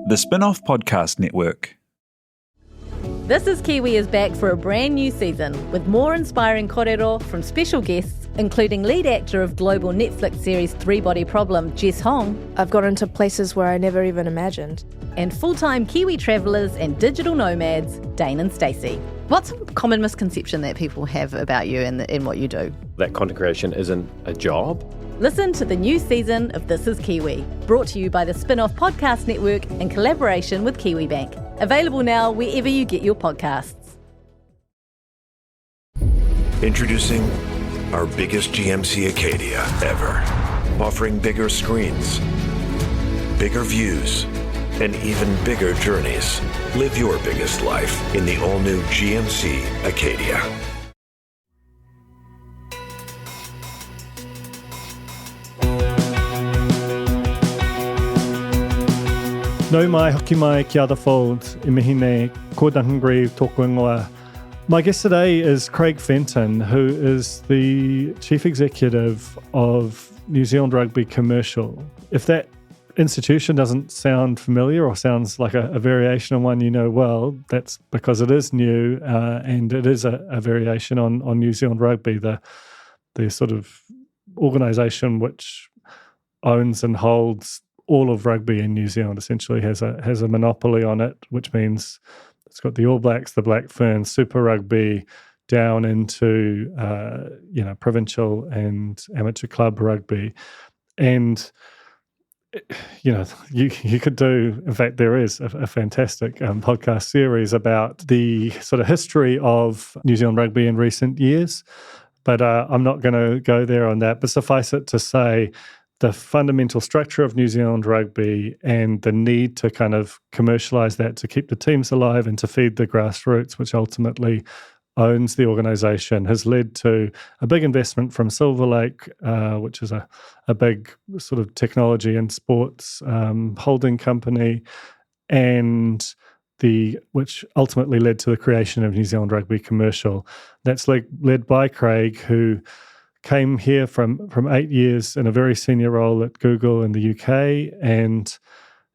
The Spin-Off Podcast Network. This is Kiwi is back for a brand new season with more inspiring kōrero from special guests, including lead actor of global Netflix series Three Body Problem, Jess Hong. I've got into places where I never even imagined. And full-time Kiwi travellers and digital nomads, Dane and Stacey. What's a common misconception that people have about you and what you do? That content creation isn't a job. Listen to the new season of This is Kiwi, brought to you by the Spin-Off Podcast Network in collaboration with KiwiBank. Available now wherever you get your podcasts. Introducing our biggest GMC Acadia ever. Offering bigger screens, bigger views, and even bigger journeys. Live your biggest life in the all-new GMC Acadia. Nau mai, hoki mai ki other fold, I mihi nei, ko Duncan Greive tōku ingoa. My guest today is Craig Fenton, who is the Chief Executive of New Zealand Rugby Commercial. If that institution doesn't sound familiar or sounds like a variation on one you know well, that's because it is new and it is a variation on New Zealand Rugby, the sort of organisation which owns and holds all of rugby in New Zealand. Essentially has a monopoly on it, which means it's got the All Blacks, the Black Ferns, Super Rugby, down into provincial and amateur club rugby. And you could do, in fact, there is a fantastic podcast series about the sort of history of New Zealand rugby in recent years, but I'm not going to go there on that. But suffice it to say, the fundamental structure of New Zealand rugby and the need to kind of commercialise that to keep the teams alive and to feed the grassroots, which ultimately owns the organisation, has led to a big investment from Silver Lake, which is a big sort of technology and sports holding company, and which ultimately led to the creation of New Zealand Rugby Commercial. That's led by Craig, who came here from 8 years in a very senior role at Google in the UK and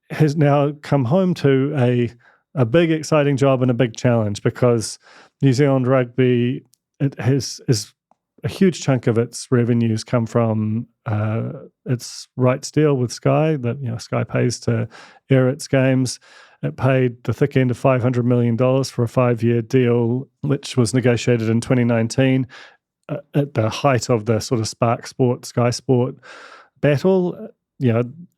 has now come home to a big, exciting job and a big challenge, because New Zealand Rugby, is a huge chunk of its revenues come from its rights deal with Sky, that Sky pays to air its games. It paid the thick end of $500 million for a 5-year deal, which was negotiated in 2019. At the height of the sort of Spark Sport, Sky Sport battle.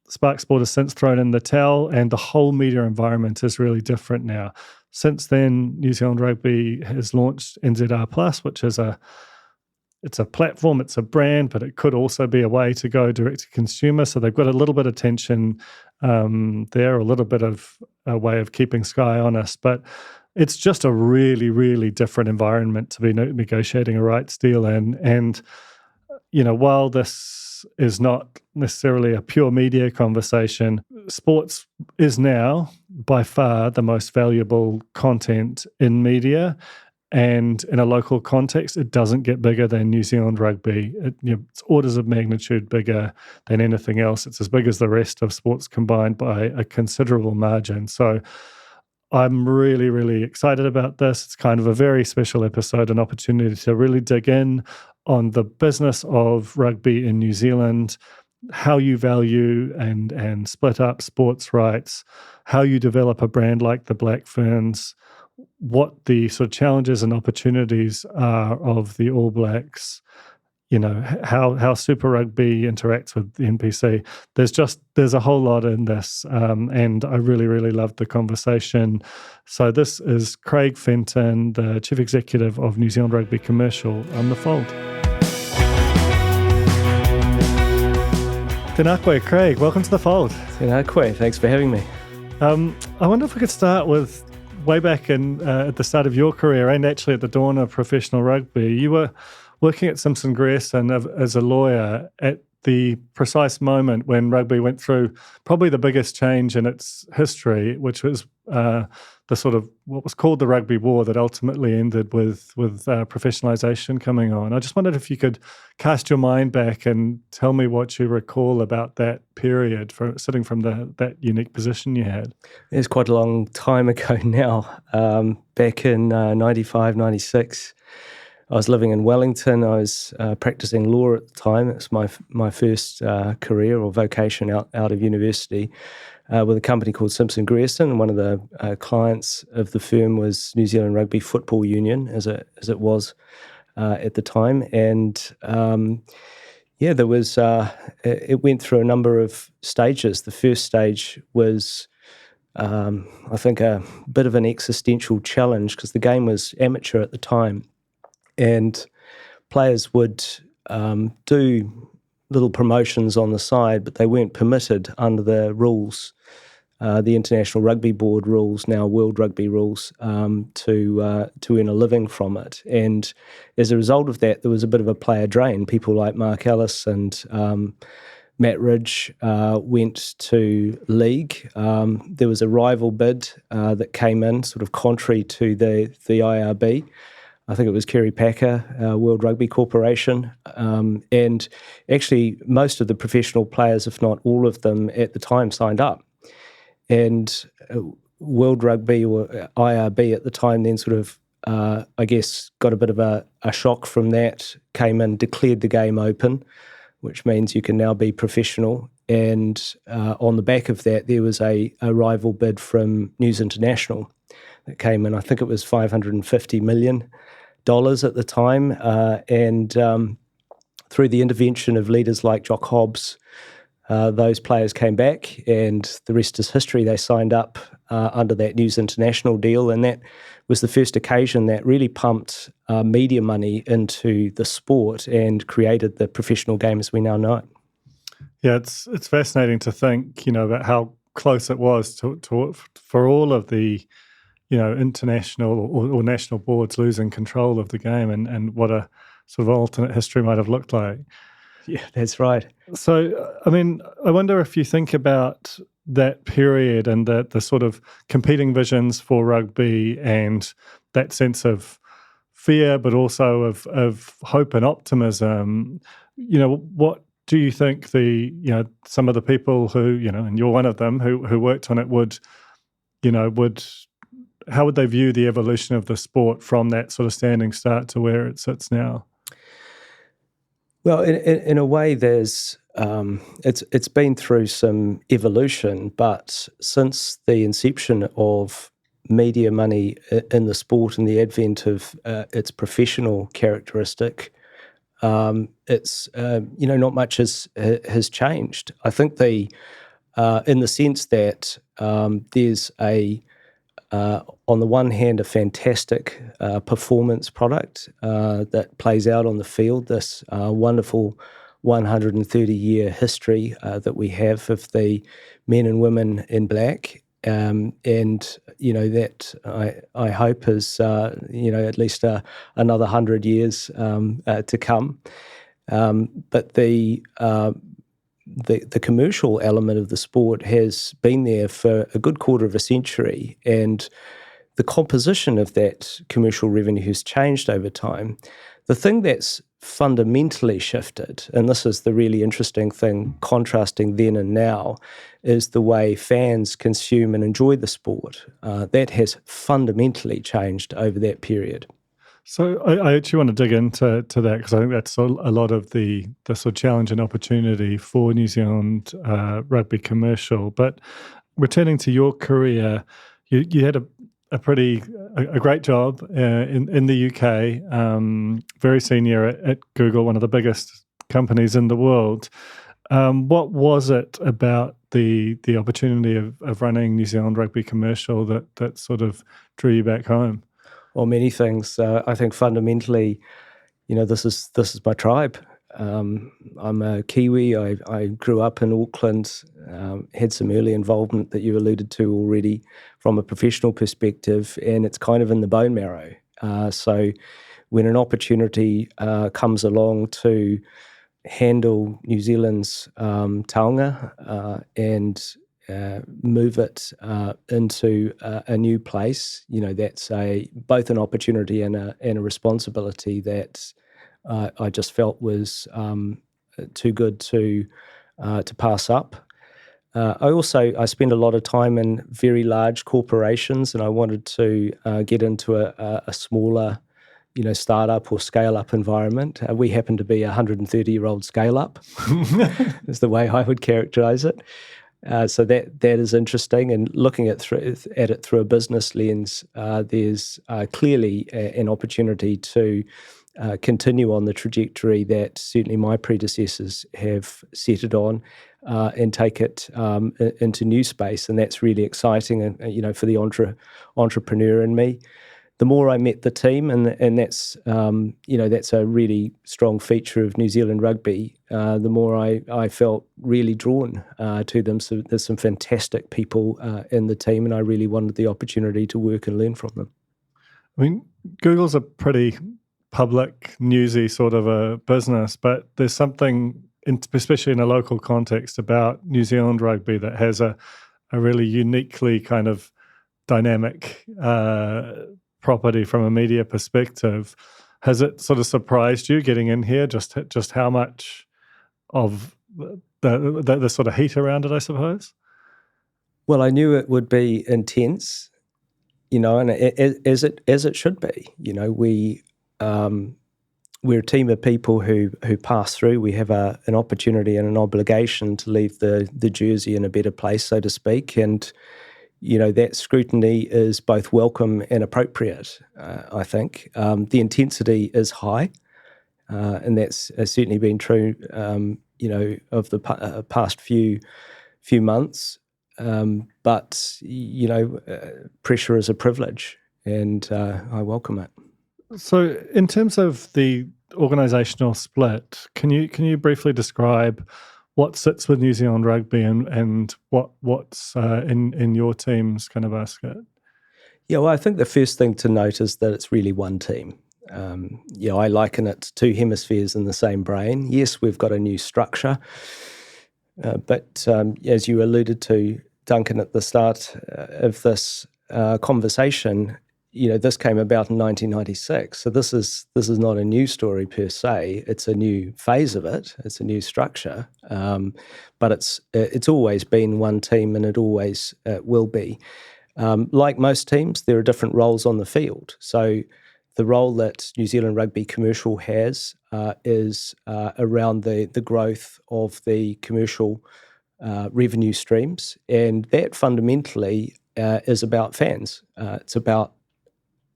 Spark Sport has since thrown in the towel, and the whole media environment is really different now. Since then, New Zealand Rugby has launched NZR Plus, which is it's a platform, it's a brand, but it could also be a way to go direct to consumer. So they've got a little bit of tension there, a little bit of a way of keeping Sky honest, but it's just a really, really different environment to be negotiating a rights deal in. And, while this is not necessarily a pure media conversation, sports is now by far the most valuable content in media. And in a local context, it doesn't get bigger than New Zealand Rugby. It's orders of magnitude bigger than anything else. It's as big as the rest of sports combined by a considerable margin. So I'm really, really excited about this. It's kind of a very special episode, an opportunity to really dig in on the business of rugby in New Zealand, how you value and split up sports rights, how you develop a brand like the Black Ferns, what the sort of challenges and opportunities are of the All Blacks, how Super Rugby interacts with the NPC. There's a whole lot in this, and I really, really loved the conversation. So this is Craig Fenton, the Chief Executive of New Zealand Rugby Commercial, on The Fold. Tēnā koe, Craig. Welcome to The Fold. Tēnā koe. Thanks for having me. I wonder if we could start with way back at the start of your career, and actually at the dawn of professional rugby. You were working at Simpson Grierson as a lawyer at the precise moment when rugby went through probably the biggest change in its history, which was the sort of what was called the Rugby War that ultimately ended with professionalisation coming on. I just wondered if you could cast your mind back and tell me what you recall about that period, sitting from that unique position you had. It's quite a long time ago now. Back in 95, 96, I was living in Wellington. I was practicing law at the time. It was my first career or vocation out of university with a company called Simpson Grierson. And one of the clients of the firm was New Zealand Rugby Football Union, as it was at the time. And there was it went through a number of stages. The first stage was I think a bit of an existential challenge because the game was amateur at the time. And players would do little promotions on the side, but they weren't permitted under the rules, the International Rugby Board rules, now World Rugby rules, to earn a living from it. And as a result of that, there was a bit of a player drain. People like Mark Ellis and Matt Ridge went to league. There was a rival bid that came in, sort of contrary to the IRB. I think it was Kerry Packer, World Rugby Corporation. And actually, most of the professional players, if not all of them, at the time signed up. And World Rugby, or IRB at the time, then sort of, I guess, got a bit of a shock from that, came in, declared the game open, which means you can now be professional. And on the back of that, there was a rival bid from News International that came in. I think it was $550 million at the time. And through the intervention of leaders like Jock Hobbs, those players came back, and the rest is history. They signed up under that News International deal, and that was the first occasion that really pumped media money into the sport and created the professional game as we now know it. Yeah, it's fascinating to think, about how close it was to for all of the, international or national boards losing control of the game, and what a sort of alternate history might have looked like. Yeah, that's right. So, I wonder if you think about that period and the sort of competing visions for rugby and that sense of fear, but also of hope and optimism, what do you think some of the people who, and you're one of them, who worked on it how would they view the evolution of the sport from that sort of standing start to where it sits now? Well, in a way, there's it's been through some evolution, but since the inception of media money in the sport and the advent of its professional characteristic, it's not much has changed. I think in the sense that there's on the one hand, a fantastic performance product that plays out on the field, this wonderful 130-year history that we have of the men and women in black. And, that I hope is, at least another 100 years to come. But the commercial element of the sport has been there for a good quarter of a century, and the composition of that commercial revenue has changed over time. The thing that's fundamentally shifted, and this is the really interesting thing, contrasting then and now, is the way fans consume and enjoy the sport. That has fundamentally changed over that period. So I actually want to dig into that, because I think that's a lot of the sort of challenge and opportunity for New Zealand Rugby Commercial. But returning to your career, you had a great job in the UK, very senior at Google, one of the biggest companies in the world. What was it about the opportunity of running New Zealand Rugby Commercial that sort of drew you back home? Well, many things. I think fundamentally, this is my tribe. I'm a Kiwi. I grew up in Auckland, had some early involvement that you alluded to already from a professional perspective, and it's kind of in the bone marrow. So when an opportunity comes along to handle New Zealand's taonga and move it into a new place, that's both an opportunity and a responsibility that I just felt was too good to pass up. I spent a lot of time in very large corporations, and I wanted to get into a smaller, startup or scale-up environment. We happen to be a 130-year-old scale-up, is the way I would characterize it. So that is interesting, and looking at it through a business lens, there's clearly an opportunity to continue on the trajectory that certainly my predecessors have set it on, and take it into new space, and that's really exciting. And for the entrepreneur in me, the more I met the team, and that's that's a really strong feature of New Zealand rugby. The more I felt really drawn to them. So there's some fantastic people in the team, and I really wanted the opportunity to work and learn from them. I mean, Google's a pretty public, newsy sort of a business, but there's something, especially in a local context, about New Zealand rugby that has a really uniquely kind of dynamic property from a media perspective. Has it sort of surprised you getting in here, just how much of the sort of heat around it, I suppose? Well, I knew it would be intense, and as it should be. We're a team of people who pass through. We have an opportunity and an obligation to leave the jersey in a better place, so to speak, and that scrutiny is both welcome and appropriate, I think. The intensity is high, and that's certainly been true, of the past few months. But, pressure is a privilege, and I welcome it. So in terms of the organisational split, can you briefly describe what sits with New Zealand Rugby and what's in your team's kind of basket? Yeah, well, I think the first thing to note is that it's really one team. I liken it to two hemispheres in the same brain. Yes, we've got a new structure, but as you alluded to, Duncan, at the start of this conversation, this came about in 1996. So this is not a new story per se. It's a new phase of it. It's a new structure, but it's always been one team, and it always will be. Like most teams, there are different roles on the field. So the role that New Zealand Rugby Commercial has is around the growth of the commercial revenue streams, and that fundamentally is about fans. It's about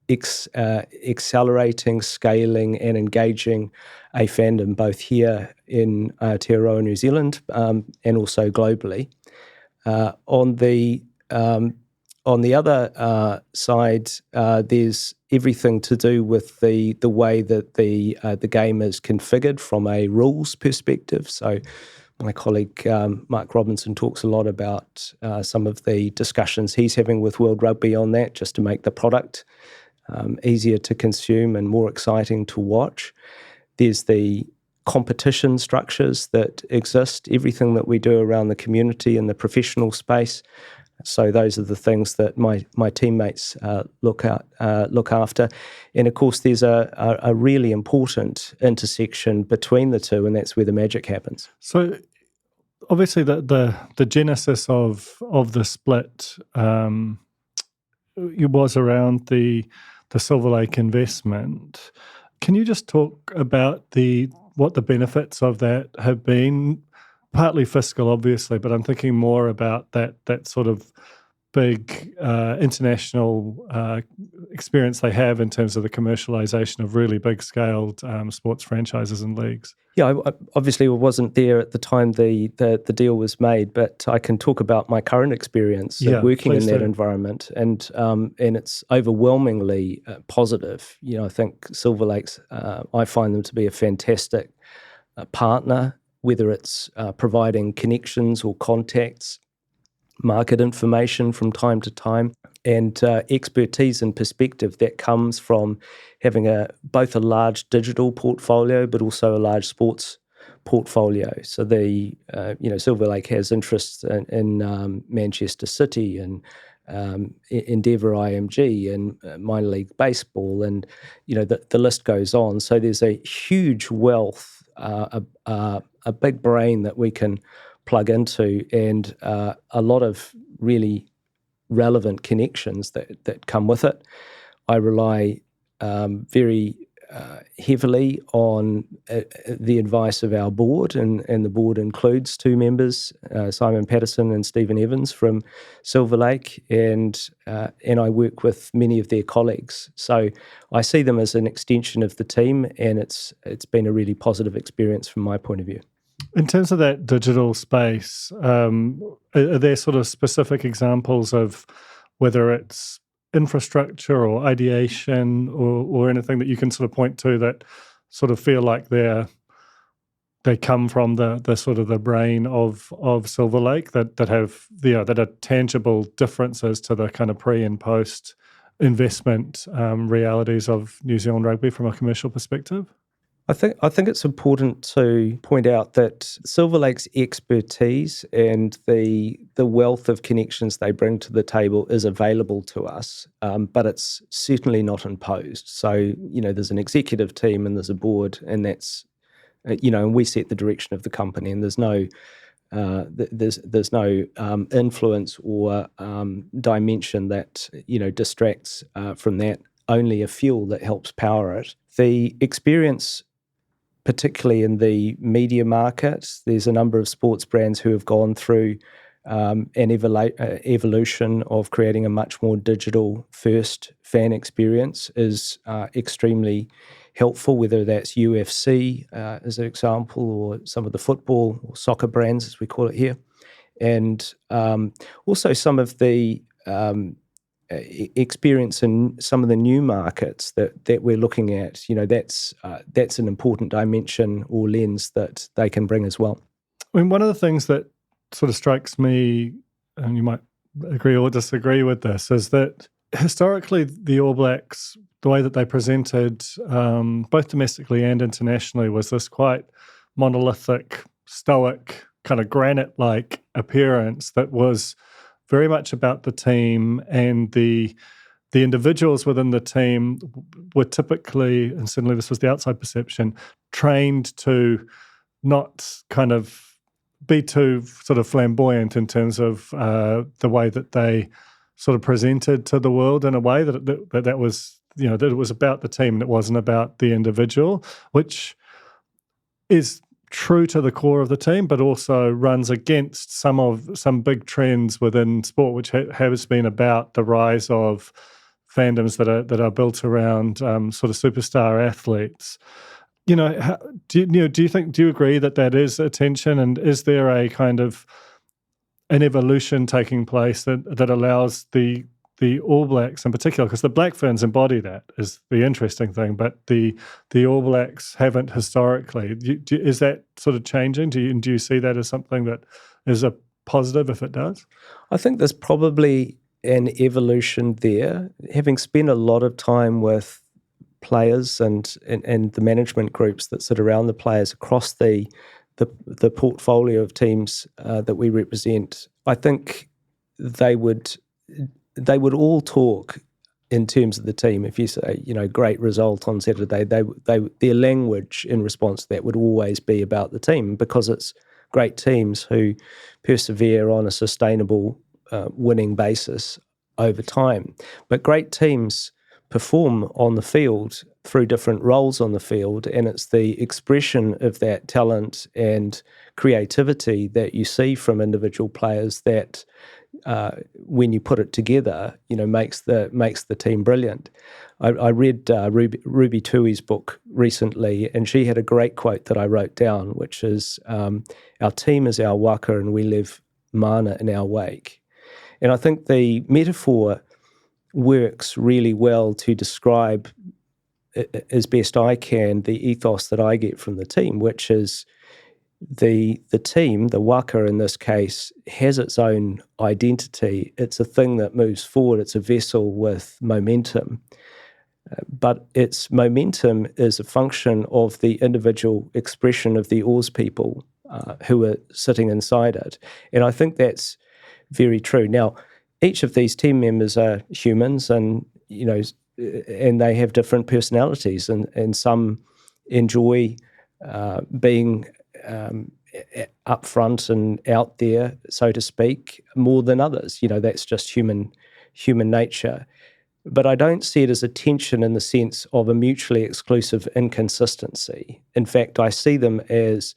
accelerating, scaling, and engaging a fandom both here in Aotearoa, New Zealand, and also globally. On the other side, there's everything to do with the way that the game is configured from a rules perspective. So my colleague Mark Robinson talks a lot about some of the discussions he's having with World Rugby on that, just to make the product easier to consume and more exciting to watch. There's the competition structures that exist, everything that we do around the community and the professional space. So those are the things that my teammates look after. And of course, there's a really important intersection between the two, and that's where the magic happens. So obviously the genesis of the split it was around the Silver Lake investment. Can you just talk about what the benefits of that have been? Partly fiscal, obviously, but I'm thinking more about that sort of big international experience they have in terms of the commercialisation of really big-scaled sports franchises and leagues. Yeah, I obviously wasn't there at the time the deal was made, but I can talk about my current experience working in that environment, and it's overwhelmingly positive. I think Silver Lakes, I find them to be a fantastic partner, whether it's providing connections or contacts, market information from time to time, and expertise and perspective that comes from having both a large digital portfolio but also a large sports portfolio. So Silver Lake has interests in Manchester City and Endeavour IMG and minor league baseball, and the list goes on. So there's a huge wealth, a big brain that we can plug into, and a lot of really relevant connections that come with it. I rely very heavily on the advice of our board, and the board includes two members, Simon Patterson and Stephen Evans from Silver Lake, and I work with many of their colleagues. So I see them as an extension of the team, and it's been a really positive experience from my point of view. In terms of that digital space, are there sort of specific examples of whether it's infrastructure or ideation or anything that you can sort of point to that sort of feel like they come from the sort of the brain of Silver Lake that have that are tangible differences to the kind of pre and post investment realities of New Zealand rugby from a commercial perspective? I think it's important to point out that Silver Lake's expertise and the wealth of connections they bring to the table is available to us, but it's certainly not imposed. So, there's an executive team and there's a board, and that's, and we set the direction of the company, and there's no influence or dimension that, distracts from that, only a fuel that helps power it. The experience, particularly in the media market, there's a number of sports brands who have gone through an evolution of creating a much more digital-first fan experience is extremely helpful, whether that's UFC as an example, or some of the football or soccer brands, as we call it here. And also some of the experience in some of the new markets that we're looking at, that's an important dimension or lens that they can bring as well. I mean, one of the things that sort of strikes me, and you might agree or disagree with this, is that historically the All Blacks, the way that they presented both domestically and internationally, was this quite monolithic, stoic, kind of granite-like appearance that was very much about the team, and the individuals within the team were typically, and certainly this was the outside perception, trained to not kind of be too sort of flamboyant in terms of the way that they sort of presented to the world, in a way that was, that it was about the team and it wasn't about the individual, which is true to the core of the team, but also runs against some big trends within sport, which has been about the rise of fandoms that are built around sort of superstar athletes. Do you agree that is a tension, and is there a kind of an evolution taking place that allows the All Blacks in particular, because the Black Ferns embody that, is the interesting thing, but the All Blacks haven't historically. Is that sort of changing? Do you see that as something that is a positive if it does? I think there's probably an evolution there. Having spent a lot of time with players and the management groups that sit around the players across the portfolio of teams that we represent, I think they would all talk in terms of the team. If you say, great result on Saturday, their language in response to that would always be about the team, because it's great teams who persevere on a sustainable winning basis over time. But great teams perform on the field through different roles on the field, and it's the expression of that talent and creativity that you see from individual players that when you put it together, makes the team brilliant. I read Ruby Tui's book recently, and she had a great quote that I wrote down, which is, our team is our waka and we leave mana in our wake. And I think the metaphor works really well to describe, as best I can, the ethos that I get from the team, which is the team, the waka in this case, has its own identity. It's a thing that moves forward. It's a vessel with momentum. but its momentum is a function of the individual expression of the Oars people who are sitting inside it. And I think that's very true. Now, each of these team members are humans, and and they have different personalities, and some enjoy being up front and out there, so to speak, more than others. That's just human nature. But I don't see it as a tension in the sense of a mutually exclusive inconsistency. In fact, I see them as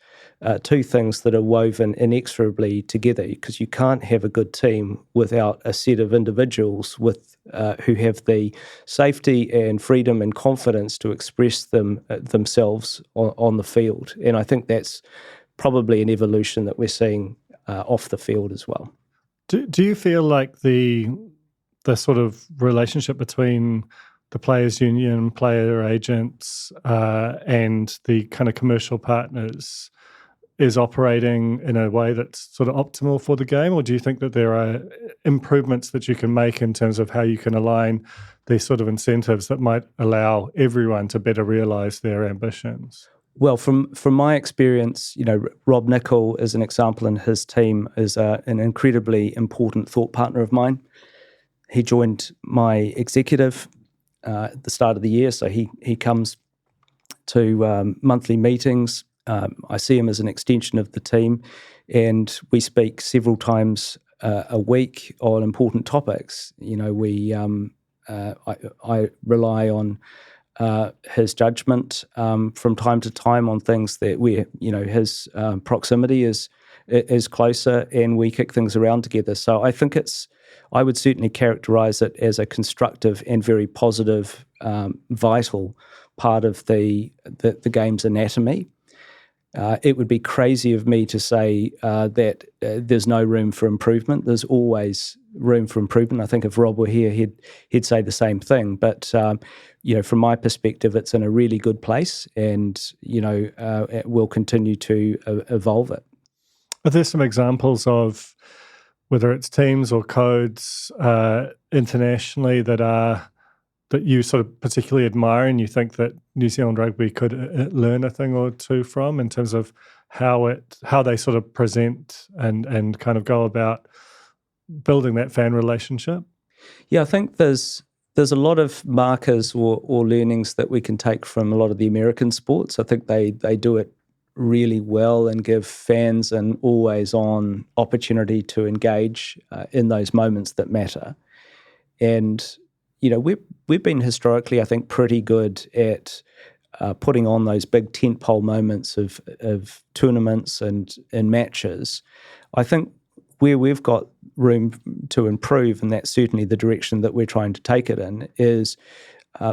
two things that are woven inexorably together, because you can't have a good team without a set of individuals who have the safety and freedom and confidence to express themselves on the field. And I think that's probably an evolution that we're seeing off the field as well. Do you feel like the sort of relationship between the players' union, player agents, and the kind of commercial partners is operating in a way that's sort of optimal for the game? Or do you think that there are improvements that you can make in terms of how you can align these sort of incentives that might allow everyone to better realise their ambitions? Well, from my experience, Rob Nichol, as an example, and his team is an incredibly important thought partner of mine. He joined my executive at the start of the year, so he comes to monthly meetings. I see him as an extension of the team, and we speak several times a week on important topics. I rely on his judgment from time to time on things that his proximity is closer, and we kick things around together. So I think I would certainly characterise it as a constructive and very positive, vital part of the game's anatomy. It would be crazy of me to say that there's no room for improvement. There's always room for improvement. I think if Rob were here, he'd say the same thing. But from my perspective, it's in a really good place, and we'll continue to evolve it. Are there some examples of whether it's teams or codes internationally that you sort of particularly admire and you think that New Zealand Rugby could learn a thing or two from, in terms of how they sort of present and kind of go about building that fan relationship? Yeah, I think there's a lot of markers or learnings that we can take from a lot of the American sports. I think they do it really well and give fans an always-on opportunity to engage in those moments that matter. And we've been historically, I think, pretty good at putting on those big tentpole moments of tournaments and matches. I think where we've got room to improve, and that's certainly the direction that we're trying to take it in, is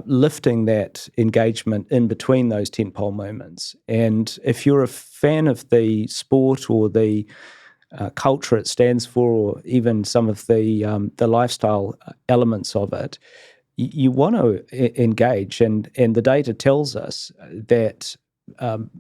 lifting that engagement in between those tentpole moments. And if you're a fan of the sport or the culture it stands for, or even some of the lifestyle elements of it, you want to engage. And the data tells us that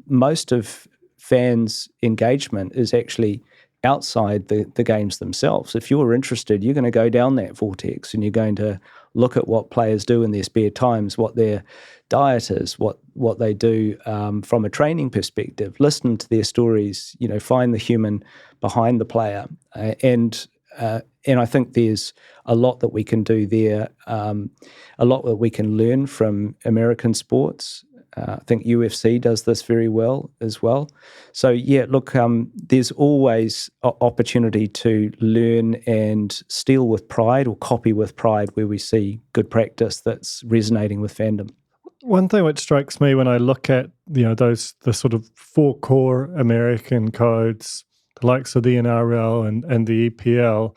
most of fans' engagement is actually outside the games themselves. If you're interested, you're going to go down that vortex and you're going to look at what players do in their spare times, what their diet is, what they do from a training perspective, listen to their stories, find the human behind the player. And I think there's a lot that we can do there, a lot that we can learn from American sports. I think UFC does this very well as well. So, yeah, look, there's always opportunity to learn and steal with pride or copy with pride where we see good practice that's resonating with fandom. One thing which strikes me when I look at the sort of four core American codes, the likes of the NRL and the EPL,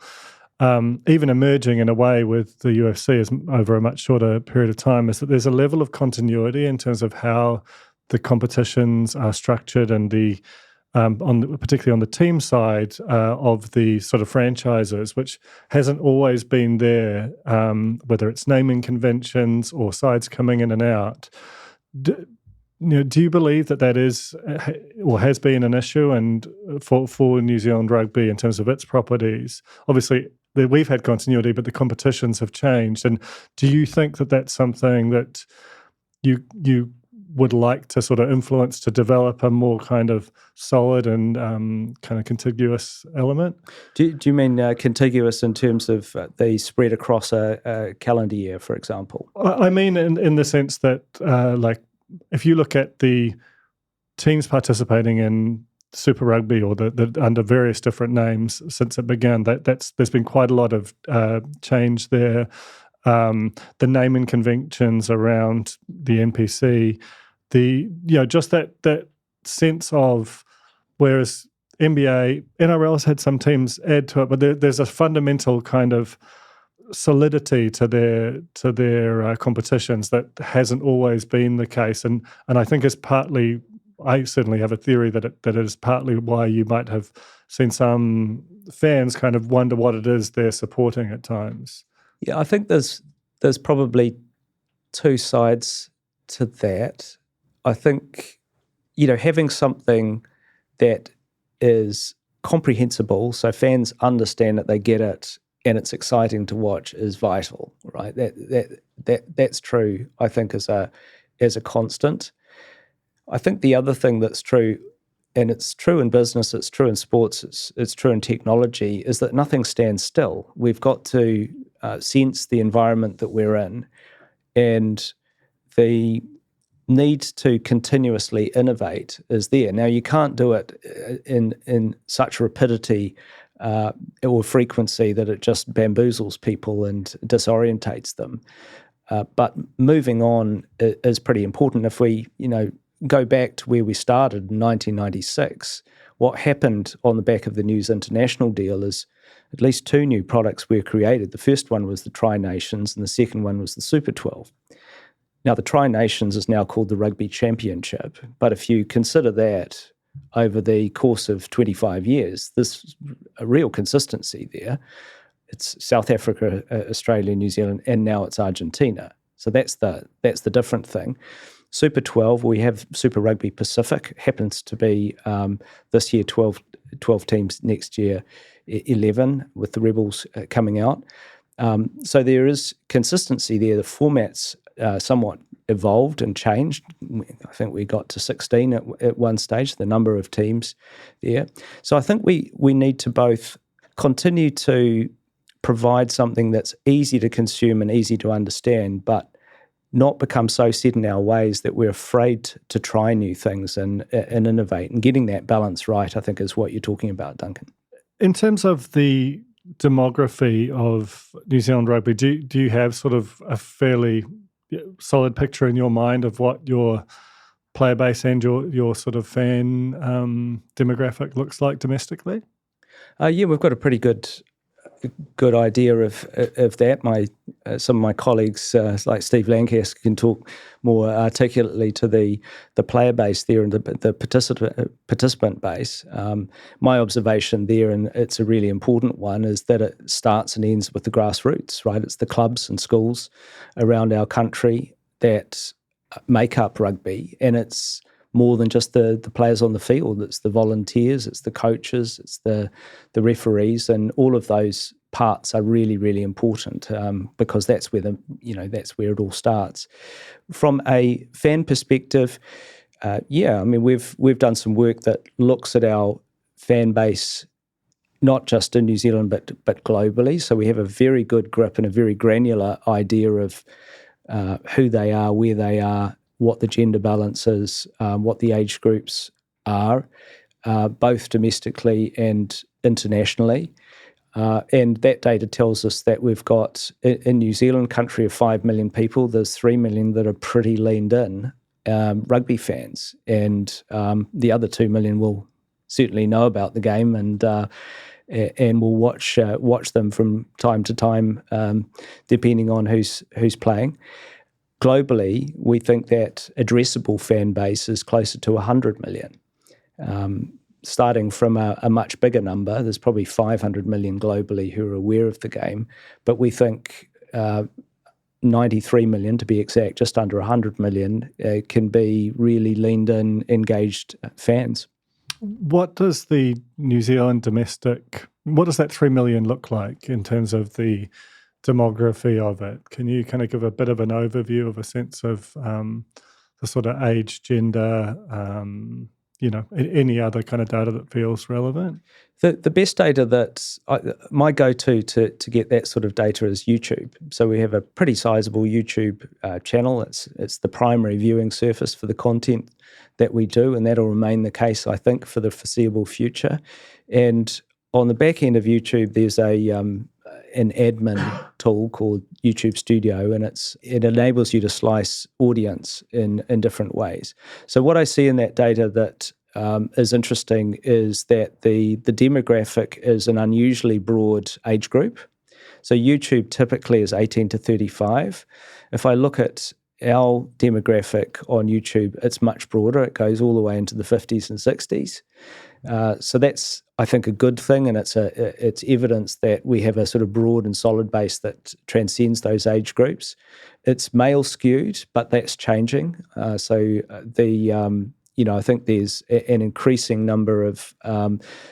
even emerging in a way with the UFC is over a much shorter period of time, is that there's a level of continuity in terms of how the competitions are structured, and particularly on the team side of the sort of franchises, which hasn't always been there, whether it's naming conventions or sides coming in and out. Do you believe that is or has been an issue and for New Zealand Rugby in terms of its properties? Obviously, we've had continuity, but the competitions have changed. And do you think that that's something that you would like to sort of influence to develop a more kind of solid and kind of contiguous element? Do you mean contiguous in terms of the spread across a calendar year, for example? I mean in the sense that, like, if you look at the teams participating in Super Rugby or the under various different names since it began, there's been quite a lot of change there. The naming conventions around the NPC, just that sense of, whereas NBA, NRL has had some teams add to it, but there's a fundamental kind of solidity to their competitions that hasn't always been the case, and I think is partly. I certainly have a theory that it is partly why you might have seen some fans kind of wonder what it is they're supporting at times. Yeah, I think there's probably two sides to that. I think, having something that is comprehensible, so fans understand that they get it and it's exciting to watch, is vital, right? That's true, I think, as a constant. I think the other thing that's true, and it's true in business, it's true in sports, it's true in technology, is that nothing stands still. We've got to sense the environment that we're in, and the need to continuously innovate is there. Now, you can't do it in such rapidity or frequency that it just bamboozles people and disorientates them. But moving on is pretty important. If we, go back to where we started in 1996, what happened on the back of the News International deal is at least two new products were created. The first one was the Tri-Nations and the second one was the Super 12. Now, the Tri-Nations is now called the Rugby Championship, but if you consider that over the course of 25 years, there's a real consistency there. It's South Africa, Australia, New Zealand, and now it's Argentina. So that's the different thing. Super 12, we have Super Rugby Pacific, happens to be this year 12 teams, next year 11, with the Rebels coming out. So there is consistency there. The format's somewhat evolved and changed. I think we got to 16 at one stage, the number of teams there. So I think we need to both continue to provide something that's easy to consume and easy to understand, but not become so set in our ways that we're afraid to try new things and innovate. And getting that balance right, I think, is what you're talking about, Duncan. In terms of the demography of New Zealand rugby, do you have sort of a fairly solid picture in your mind of what your player base and your sort of fan demographic looks like domestically? Yeah, we've got a pretty good idea of that. Some of my colleagues, like Steve Lancaster, can talk more articulately to the player base there and the participant base. My observation there, and it's a really important one, is that it starts and ends with the grassroots, right? It's the clubs and schools around our country that make up rugby, and it's more than just the players on the field. It's the volunteers, it's the coaches, it's the referees, and all of those parts are really, really important because that's where that's where it all starts. From a fan perspective, we've done some work that looks at our fan base not just in New Zealand but globally. So we have a very good grip and a very granular idea of who they are, where they are, what the gender balance is, what the age groups are, both domestically and internationally. And that data tells us that we've got, in New Zealand, country of 5 million people, there's 3 million that are pretty leaned in rugby fans. And the other 2 million will certainly know about the game and will watch them from time to time, depending on who's playing. Globally, we think that addressable fan base is closer to 100 million. Starting from a much bigger number, there's probably 500 million globally who are aware of the game, but we think 93 million, to be exact, just under 100 million, can be really leaned in, engaged fans. What does the New Zealand domestic What does that 3 million look like in terms of the demography of it? Can you kind of give a bit of an overview of a sense of the sort of age, gender, any other kind of data that feels relevant? The best data my go-to to get that sort of data is YouTube. So we have a pretty sizable YouTube channel. It's the primary viewing surface for the content that we do, and that'll remain the case, I think, for the foreseeable future. And on the back end of YouTube, there's an admin tool called YouTube Studio, and it enables you to slice audience in different ways. So what I see in that data that is interesting is that the demographic is an unusually broad age group. So YouTube typically is 18 to 35. If I look at our demographic on YouTube, it's much broader. It goes all the way into the 50s and 60s. So that's, I think, a good thing, and it's evidence that we have a sort of broad and solid base that transcends those age groups. It's male skewed, but that's changing. I think there's an increasing number of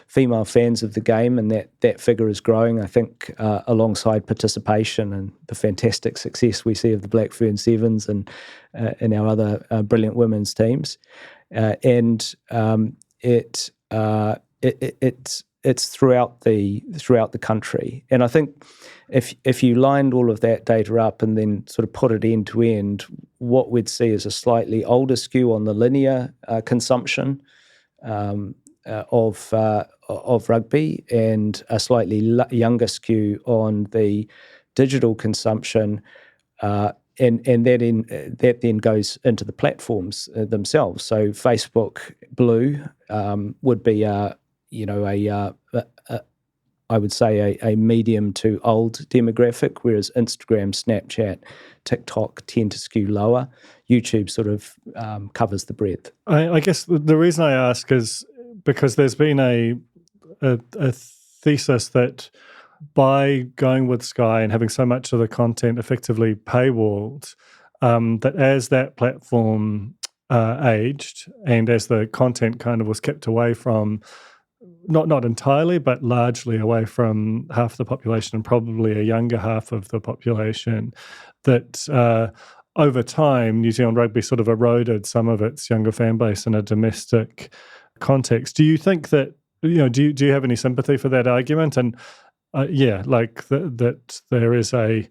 female fans of the game, and that figure is growing, I think, alongside participation and the fantastic success we see of the Black Fern Sevens and our other brilliant women's teams. It's throughout the country, and I think if you lined all of that data up and then sort of put it end to end, what we'd see is a slightly older skew on the linear consumption of rugby, and a slightly younger skew on the digital consumption, and that then goes into the platforms themselves. So Facebook Blue would be I would say a medium to old demographic, whereas Instagram, Snapchat, TikTok tend to skew lower. YouTube sort of covers the breadth. I guess the reason I ask is because there's been a thesis that by going with Sky and having so much of the content effectively paywalled, that as that platform aged and as the content kind of was kept away from, not entirely, but largely away from half the population and probably a younger half of the population, that over time New Zealand Rugby sort of eroded some of its younger fan base in a domestic context. Do you think that, do you have any sympathy for that argument? And that there is a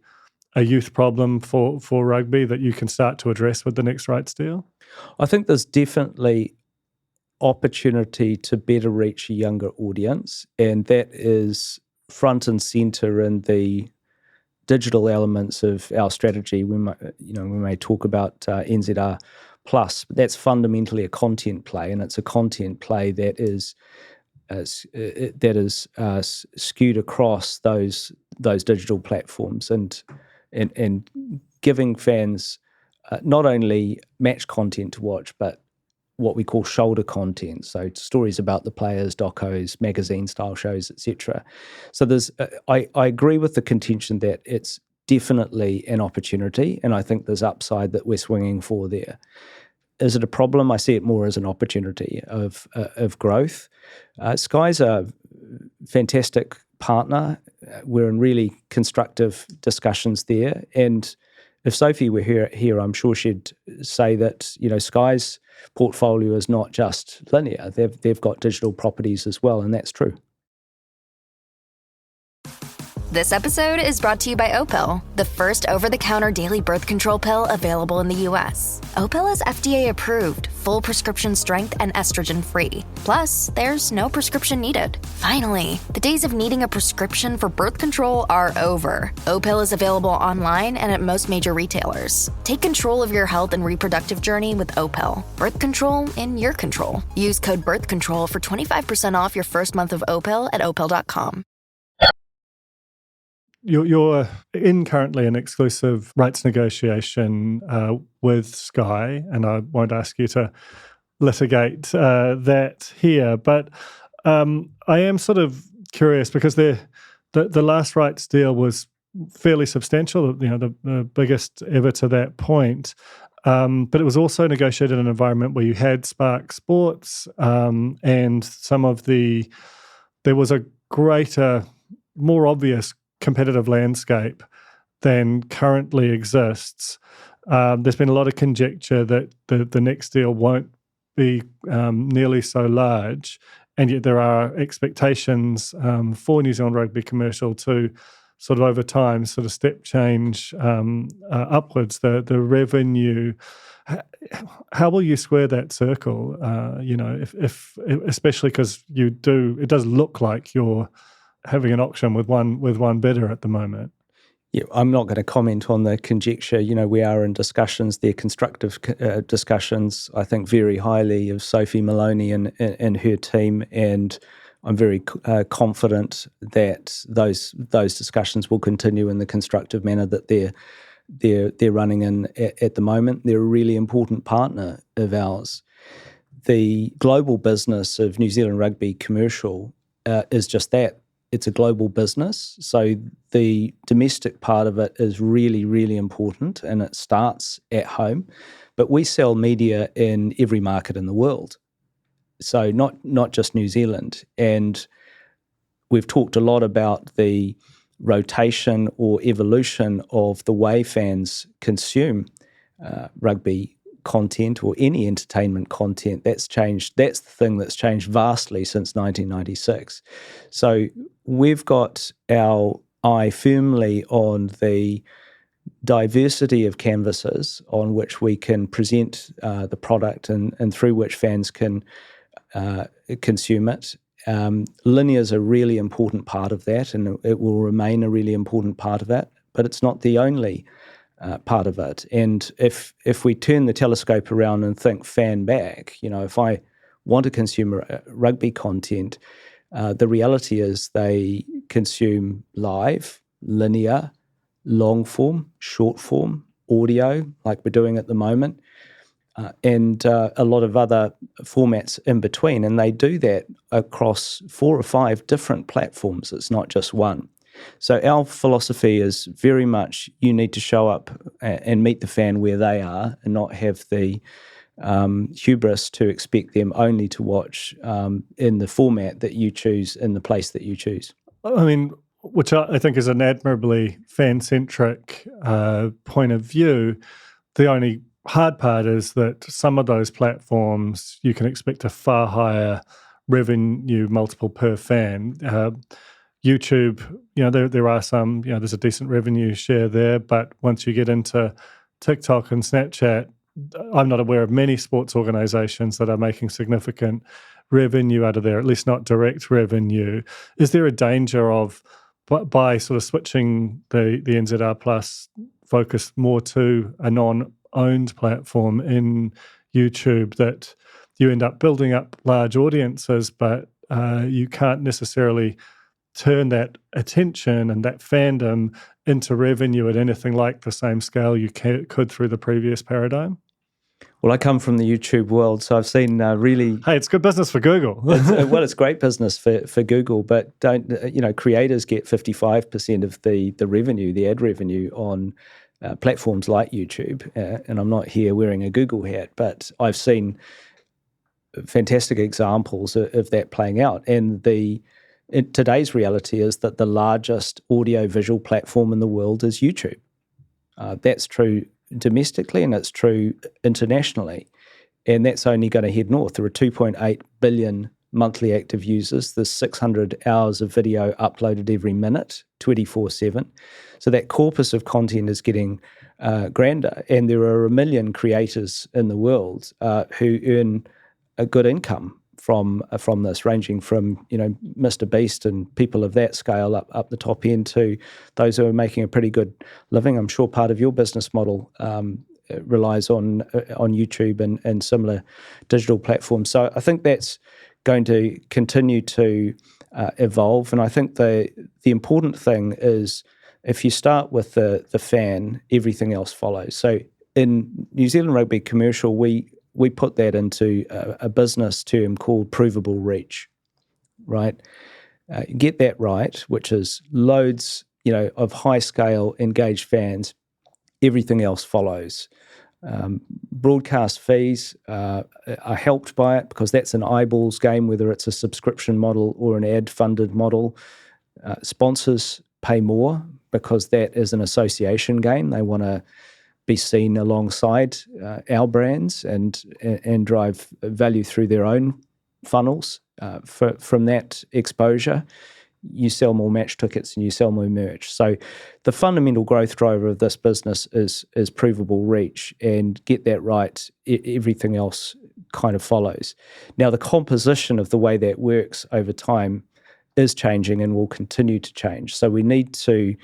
youth problem for rugby that you can start to address with the next rights deal? I think there's definitely opportunity to better reach a younger audience, and that is front and centre in the digital elements of our strategy. We may talk about NZR Plus, but that's fundamentally a content play, and it's a content play that is skewed across those digital platforms, and giving fans not only match content to watch, but what we call shoulder content, so stories about the players, docos, magazine-style shows, etc. So I agree with the contention that it's definitely an opportunity, and I think there's upside that we're swinging for there. Is it a problem? I see it more as an opportunity of growth. Sky's a fantastic partner. We're in really constructive discussions there, and if Sophie were here, I'm sure she'd say that Sky's portfolio is not just linear. They've got digital properties as well, and that's true. This episode is brought to you by Opel, the first over-the-counter daily birth control pill available in the U.S. Opel is FDA approved, full prescription strength and estrogen-free. Plus, there's no prescription needed. Finally, the days of needing a prescription for birth control are over. Opel is available online and at most major retailers. Take control of your health and reproductive journey with Opel. Birth control in your control. Use code BIRTHCONTROL for 25% off your first month of Opel at opel.com. You're in currently an exclusive rights negotiation with Sky, and I won't ask you to litigate that here, but I am sort of curious because the last rights deal was fairly substantial, the biggest ever to that point, but it was also negotiated in an environment where you had Spark Sports and there was a greater, more obvious competitive landscape than currently exists. There's been a lot of conjecture that the next deal won't be nearly so large, and yet there are expectations for New Zealand Rugby Commercial to sort of over time sort of step change upwards the revenue. How will you square that circle? If especially because it does look like you're having an auction with one bidder at the moment. Yeah, I'm not going to comment on the conjecture. We are in discussions. They're constructive discussions. I think very highly of Sophie Maloney and her team, and I'm very confident that those discussions will continue in the constructive manner that they're running in at the moment. They're a really important partner of ours. The global business of New Zealand Rugby Commercial is just that. It's a global business, so the domestic part of it is really, really important, and it starts at home. But we sell media in every market in the world, so not just New Zealand. And we've talked a lot about the rotation or evolution of the way fans consume rugby content or any entertainment content. That's changed. That's the thing that's changed vastly since 1996. So we've got our eye firmly on the diversity of canvases on which we can present the product and through which fans can consume it. Linear is a really important part of that, and it will remain a really important part of that, but it's not the only part of it. And if we turn the telescope around and think fan back, if I want to consume rugby content, the reality is they consume live, linear, long form, short form, audio, like we're doing at the moment, and a lot of other formats in between. And they do that across 4 or 5 different platforms. It's not just one. So our philosophy is very much you need to show up and meet the fan where they are and not have the hubris to expect them only to watch in the format that you choose, in the place that you choose. I mean, which I think is an admirably fan-centric point of view. The only hard part is that some of those platforms you can expect a far higher revenue multiple per fan. YouTube, there are some, there's a decent revenue share there, but once you get into TikTok and Snapchat, I'm not aware of many sports organizations that are making significant revenue out of there, at least not direct revenue. Is there a danger of, by sort of switching the NZR Plus focus more to a non-owned platform in YouTube, that you end up building up large audiences, but you can't necessarily turn that attention and that fandom into revenue at anything like the same scale you could through the previous paradigm? Well, I come from the YouTube world, so I've seen really... Hey, it's good business for Google. It's great business for Google, but creators get 55% of the revenue, the ad revenue on platforms like YouTube. And I'm not here wearing a Google hat, but I've seen fantastic examples of that playing out. And today's reality is that the largest audio-visual platform in the world is YouTube. That's true domestically and it's true internationally. And that's only going to head north. There are 2.8 billion monthly active users. There's 600 hours of video uploaded every minute, 24/7. So that corpus of content is getting grander. And there are 1 million creators in the world who earn a good income from this, ranging from Mr. Beast and people of that scale up the top end to those who are making a pretty good living. I'm sure part of your business model relies on YouTube and similar digital platforms. So I think that's going to continue to evolve. And I think the important thing is if you start with the fan, everything else follows. So in New Zealand Rugby Commercial, we put that into a business term called provable reach, right? Get that right, which is loads, of high-scale engaged fans. Everything else follows. Broadcast fees are helped by it because that's an eyeballs game, whether it's a subscription model or an ad-funded model. Sponsors pay more because that is an association game. They want to be seen alongside our brands and drive value through their own funnels. From that exposure, you sell more match tickets and you sell more merch. So the fundamental growth driver of this business is provable reach, and get that right, everything else kind of follows. Now, the composition of the way that works over time is changing and will continue to change. So we need to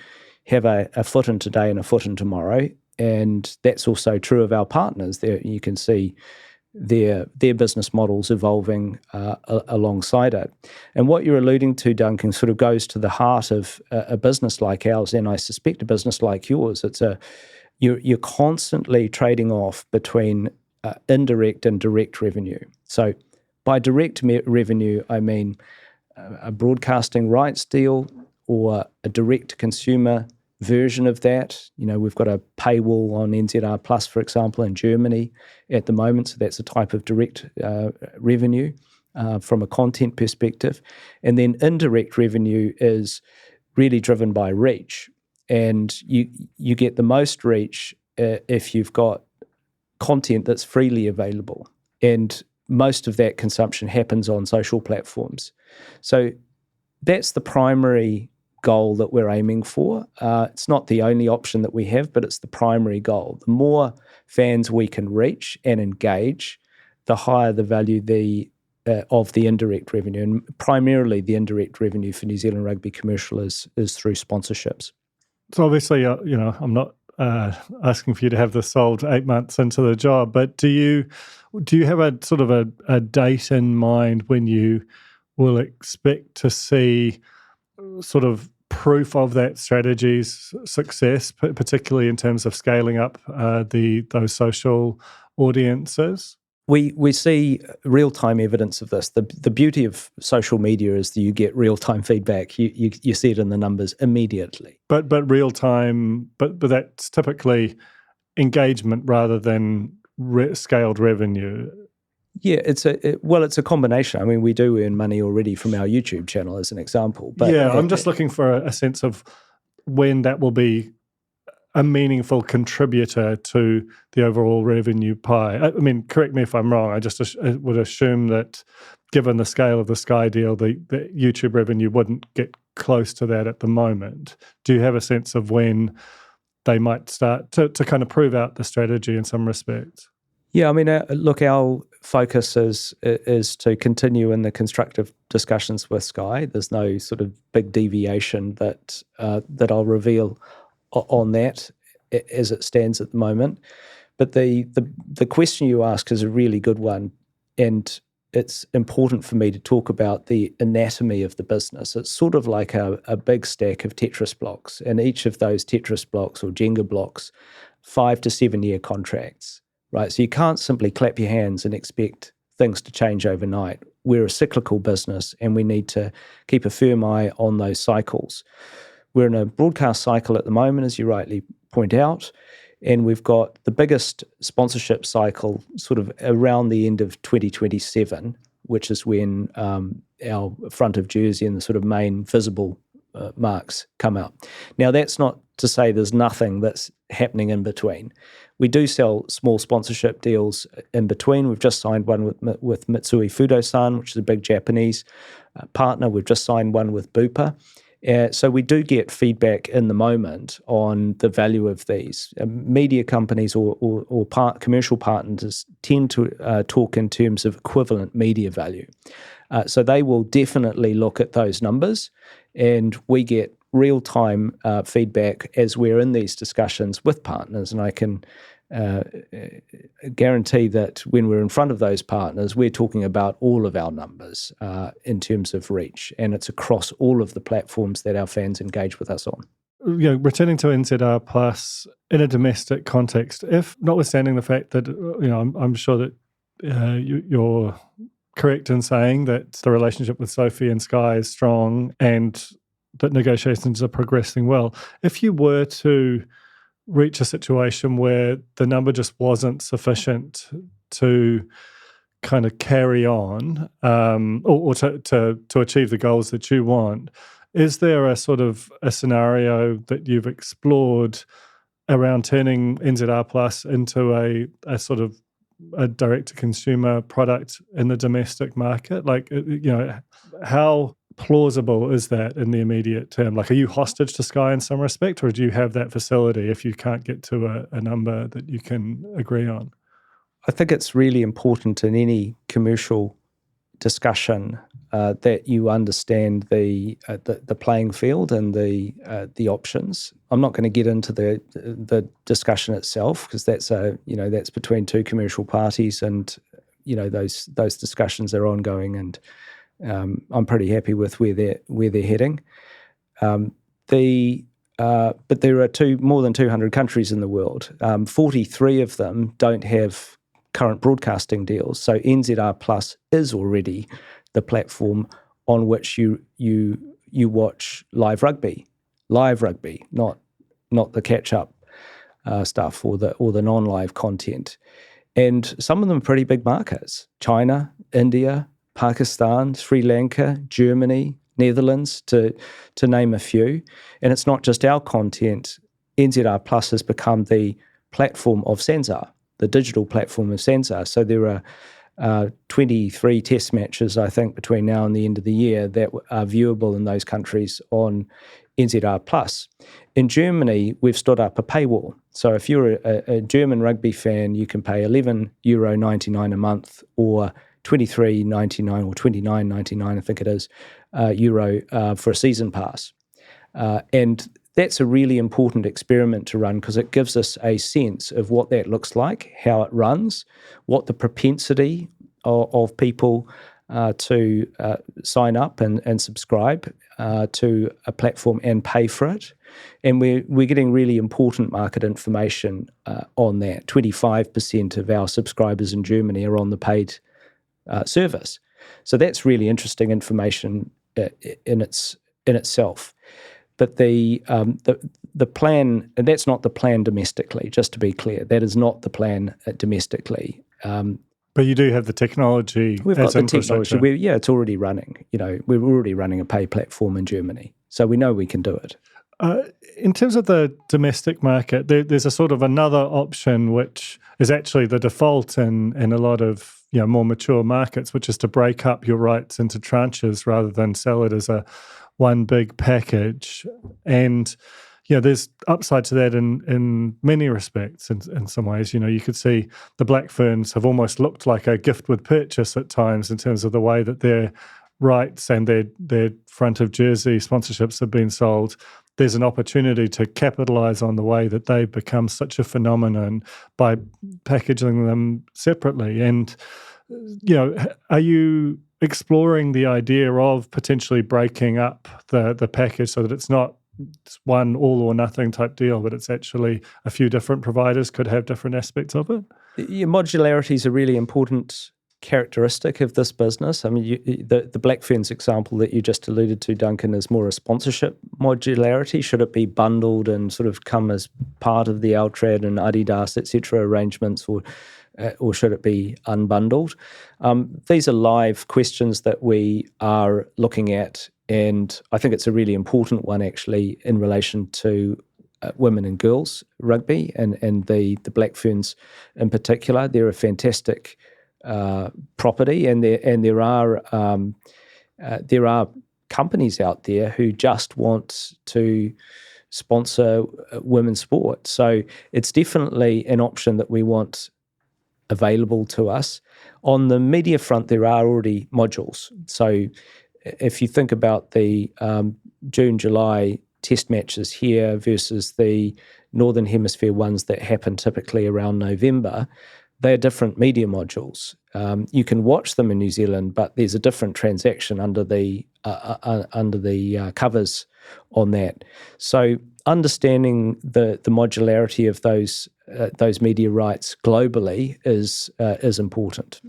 have a foot in today and a foot in tomorrow, and that's also true of our partners. There you can see their business models evolving alongside it. And what you're alluding to, Duncan, sort of goes to the heart of a business like ours, and I suspect a business like yours. You're constantly trading off between indirect and direct revenue. So by direct revenue, I mean a broadcasting rights deal or a direct consumer version of that. We've got a paywall on NZR Plus, for example, in Germany at the moment. So that's a type of direct revenue from a content perspective. And then indirect revenue is really driven by reach. And you get the most reach if you've got content that's freely available. And most of that consumption happens on social platforms. So that's the primary goal that we're aiming for. It's not the only option that we have, but it's the primary goal. The more fans we can reach and engage, the higher the value of the indirect revenue. And primarily the indirect revenue for New Zealand Rugby Commercial is through sponsorships. So obviously, I'm not asking for you to have this solved 8 months into the job, but do you have a sort of a date in mind when you will expect to see sort of proof of that strategy's success, particularly in terms of scaling up those social audiences? We see real-time evidence of this. The beauty of social media is that you get real-time feedback. You see it in the numbers immediately. But real-time, but that's typically engagement rather than scaled revenue. Yeah, it's a combination. I mean, we do earn money already from our YouTube channel as an example. But I'm just looking for a sense of when that will be a meaningful contributor to the overall revenue pie. I mean, correct me if I'm wrong. I would assume that given the scale of the Sky deal, the YouTube revenue wouldn't get close to that at the moment. Do you have a sense of when they might start to kind of prove out the strategy in some respects? Yeah, I mean, look, our focus is to continue in the constructive discussions with Sky. There's no sort of big deviation that I'll reveal on that as it stands at the moment. But the question you ask is a really good one, and it's important for me to talk about the anatomy of the business. It's sort of like a big stack of Tetris blocks, and each of those Tetris blocks or Jenga blocks, 5 to 7 year contracts. Right, so you can't simply clap your hands and expect things to change overnight. We're a cyclical business, and we need to keep a firm eye on those cycles. We're in a broadcast cycle at the moment, as you rightly point out, and we've got the biggest sponsorship cycle sort of around the end of 2027, which is when our front of jersey and the sort of main visible marks come out. Now, that's not to say there's nothing that's happening in between. We do sell small sponsorship deals in between. We've just signed one with Mitsui Fudo-san, which is a big Japanese partner. We've just signed one with Bupa. So we do get feedback in the moment on the value of these. Media companies or commercial partners tend to talk in terms of equivalent media value. So they will definitely look at those numbers, and we get real-time feedback as we're in these discussions with partners. And I can guarantee that when we're in front of those partners, we're talking about all of our numbers in terms of reach, and it's across all of the platforms that our fans engage with us on. Returning to NZR Plus in a domestic context, if notwithstanding the fact that I'm sure that you're correct in saying that the relationship with Sophie and Sky is strong and that negotiations are progressing well. If you were to reach a situation where the number just wasn't sufficient to kind of carry on or to achieve the goals that you want, is there a sort of a scenario that you've explored around turning NZR Plus into a sort of a direct-to-consumer product in the domestic market? Like, how plausible is that in the immediate term? Like, are you hostage to Sky in some respect, or do you have that facility if you can't get to a number that you can agree on? I think it's really important in any commercial discussion that you understand the playing field and the options. I'm not going to get into the discussion itself, because that's between two commercial parties, and those discussions are ongoing, and I'm pretty happy with where they're heading. But there are more than 200 countries in the world. 43 of them don't have current broadcasting deals. So NZR Plus is already the platform on which you watch live rugby, not the catch-up stuff or the non-live content. And some of them are pretty big markets: China, India, Pakistan, Sri Lanka, Germany, Netherlands, to name a few. And it's not just our content. NZR Plus has become the platform of Sansa, the digital platform of Sansa. So there are 23 test matches, I think, between now and the end of the year that are viewable in those countries on NZR Plus. In Germany, we've stood up a paywall. So if you're a German rugby fan, you can pay €11.99 a month, or $23.99 or $29.99, I think it is, euro for a season pass. And that's a really important experiment to run, because it gives us a sense of what that looks like, how it runs, what the propensity of people to sign up and subscribe to a platform and pay for it. And we're getting really important market information on that. 25% of our subscribers in Germany are on the paid service. So that's really interesting information in itself. But the plan, and that's not the plan domestically, just to be clear. That is not the plan domestically. But you do have the technology. We've got the technology. It's already running. We're already running a pay platform in Germany, so we know we can do it. In terms of the domestic market, there's a sort of another option which is actually the default in a lot of more mature markets, which is to break up your rights into tranches rather than sell it as a one big package. And there's upside to that in many respects. In some ways, you could see the Black Ferns have almost looked like a gift with purchase at times, in terms of the way that their rights and their front of jersey sponsorships have been sold. There's an opportunity to capitalize on the way that they've become such a phenomenon by packaging them separately. And are you exploring the idea of potentially breaking up the package so that it's not one all or nothing type deal, but it's actually a few different providers could have different aspects of it? Modularity is a really important characteristic of this business. I mean, the Black Ferns example that you just alluded to, Duncan, is more a sponsorship modularity. Should it be bundled and sort of come as part of the Altrad and Adidas, etc. arrangements, or should it be unbundled? These are live questions that we are looking at, and I think it's a really important one, actually, in relation to women and girls rugby and the Black Ferns in particular. They're a fantastic property, and there are companies out there who just want to sponsor women's sport. So it's definitely an option that we want available to us. On the media front, there are already modules. So if you think about the June, July test matches here versus the Northern Hemisphere ones that happen typically around November, they're different media modules. You can watch them in New Zealand, but there's a different transaction under the covers on that. So understanding the modularity of those media rights globally is important.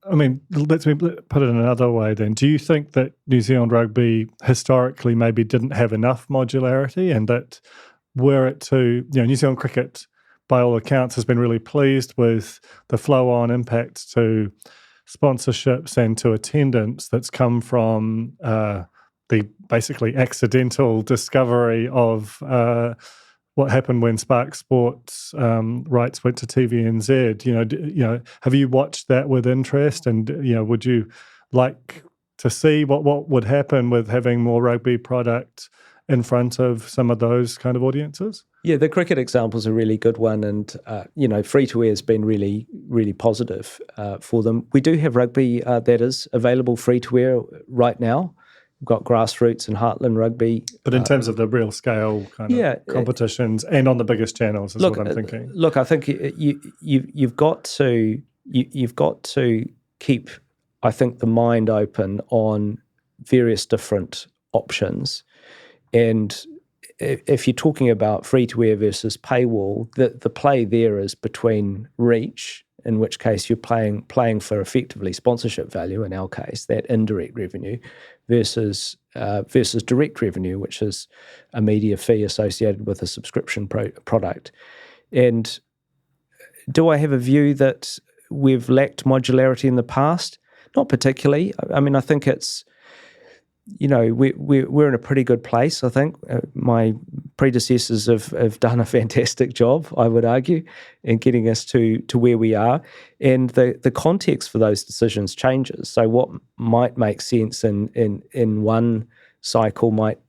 I mean, let me put it another way then. Do you think that New Zealand rugby historically maybe didn't have enough modularity, and that were it to, New Zealand cricket, by all accounts, has been really pleased with the flow-on impact to sponsorships and to attendance that's come from the basically accidental discovery of what happened when Spark Sports rights went to TVNZ. Have you watched that with interest? And would you like to see what would happen with having more rugby product in front of some of those kind of audiences? Yeah, the cricket example is a really good one, and free-to-air has been really, really positive for them. We do have rugby that is available free-to-air right now. We've got grassroots and Heartland Rugby. But in terms of the real scale kind of competitions and on the biggest channels is what I'm thinking. Look, I think you've got to keep, I think, the mind open on various different options. And if you're talking about free-to-air versus paywall, the play there is between reach, in which case you're playing for effectively sponsorship value, in our case, that indirect revenue, versus direct revenue, which is a media fee associated with a subscription product. And do I have a view that we've lacked modularity in the past? Not particularly. I mean, I think it's, we're in a pretty good place, I think. My predecessors have done a fantastic job, I would argue, in getting us to where we are. And the context for those decisions changes. So what might make sense in one cycle might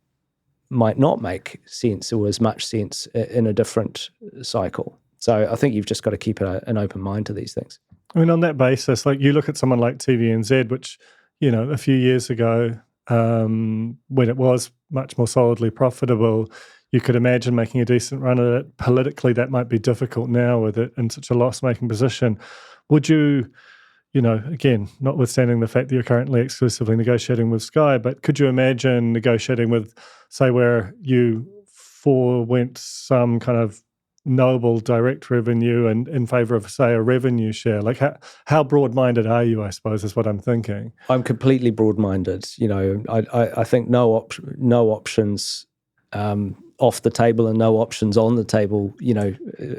not make sense or as much sense in a different cycle. So I think you've just got to keep an open mind to these things. I mean, on that basis, like you look at someone like TVNZ, which, a few years ago, when it was much more solidly profitable, you could imagine making a decent run at it. Politically, that might be difficult now with it in such a loss-making position. Would you, again, notwithstanding the fact that you're currently exclusively negotiating with Sky, but could you imagine negotiating with, say, where you forewent some kind of noble direct revenue and in favour of, say, a revenue share? Like how broad-minded are you, I suppose, is what I'm thinking. I'm completely broad-minded. I think no options off the table and no options on the table,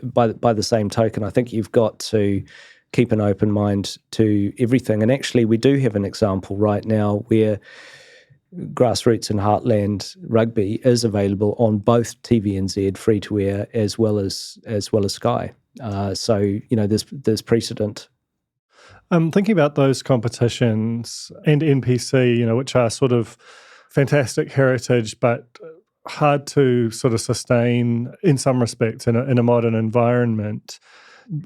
by the same token. I think you've got to keep an open mind to everything. And actually, we do have an example right now where Grassroots and Heartland Rugby is available on both TVNZ free-to-air as well as Sky. So there's precedent. Thinking about those competitions and NPC, which are sort of fantastic heritage, but hard to sort of sustain in some respects in a modern environment.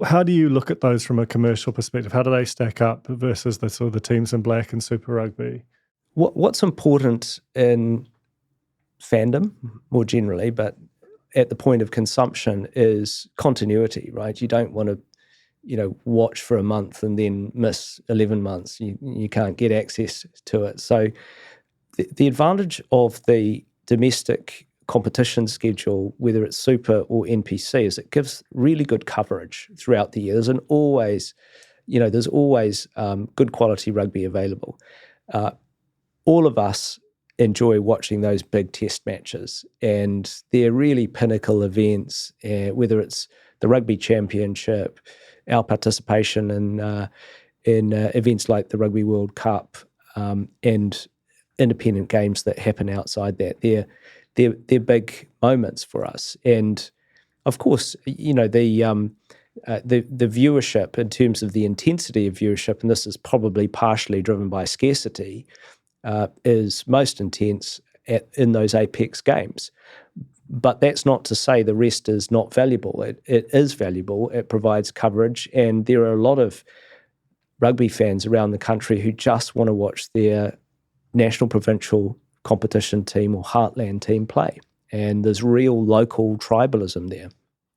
How do you look at those from a commercial perspective? How do they stack up versus the sort of the teams in black and Super Rugby? What's important in fandom more generally, but at the point of consumption, is continuity, right? You don't want to, watch for a month and then miss 11 months. You can't get access to it. So the advantage of the domestic competition schedule, whether it's Super or NPC, is it gives really good coverage throughout the year. There's always good quality rugby available. All of us enjoy watching those big test matches, and they're really pinnacle events, whether it's the Rugby Championship, our participation in events like the Rugby World Cup, and independent games that happen outside that. They're big moments for us. And of course, the viewership in terms of the intensity of viewership, and this is probably partially driven by scarcity, is most intense in those apex games. But that's not to say the rest is not valuable. It is valuable. It provides coverage, and there are a lot of rugby fans around the country who just want to watch their national provincial competition team or heartland team play. And there's real local tribalism there.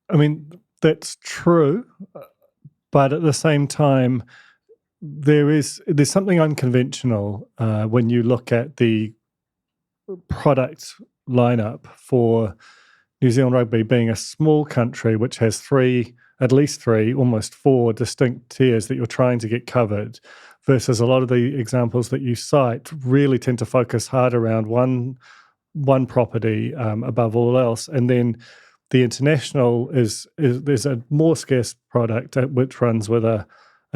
I mean, that's true, but at the same time, there's something unconventional when you look at the product lineup for New Zealand Rugby being a small country which has at least three, almost four distinct tiers that you're trying to get covered, versus a lot of the examples that you cite really tend to focus hard around one property above all else. And then the international is there's a more scarce product which runs with a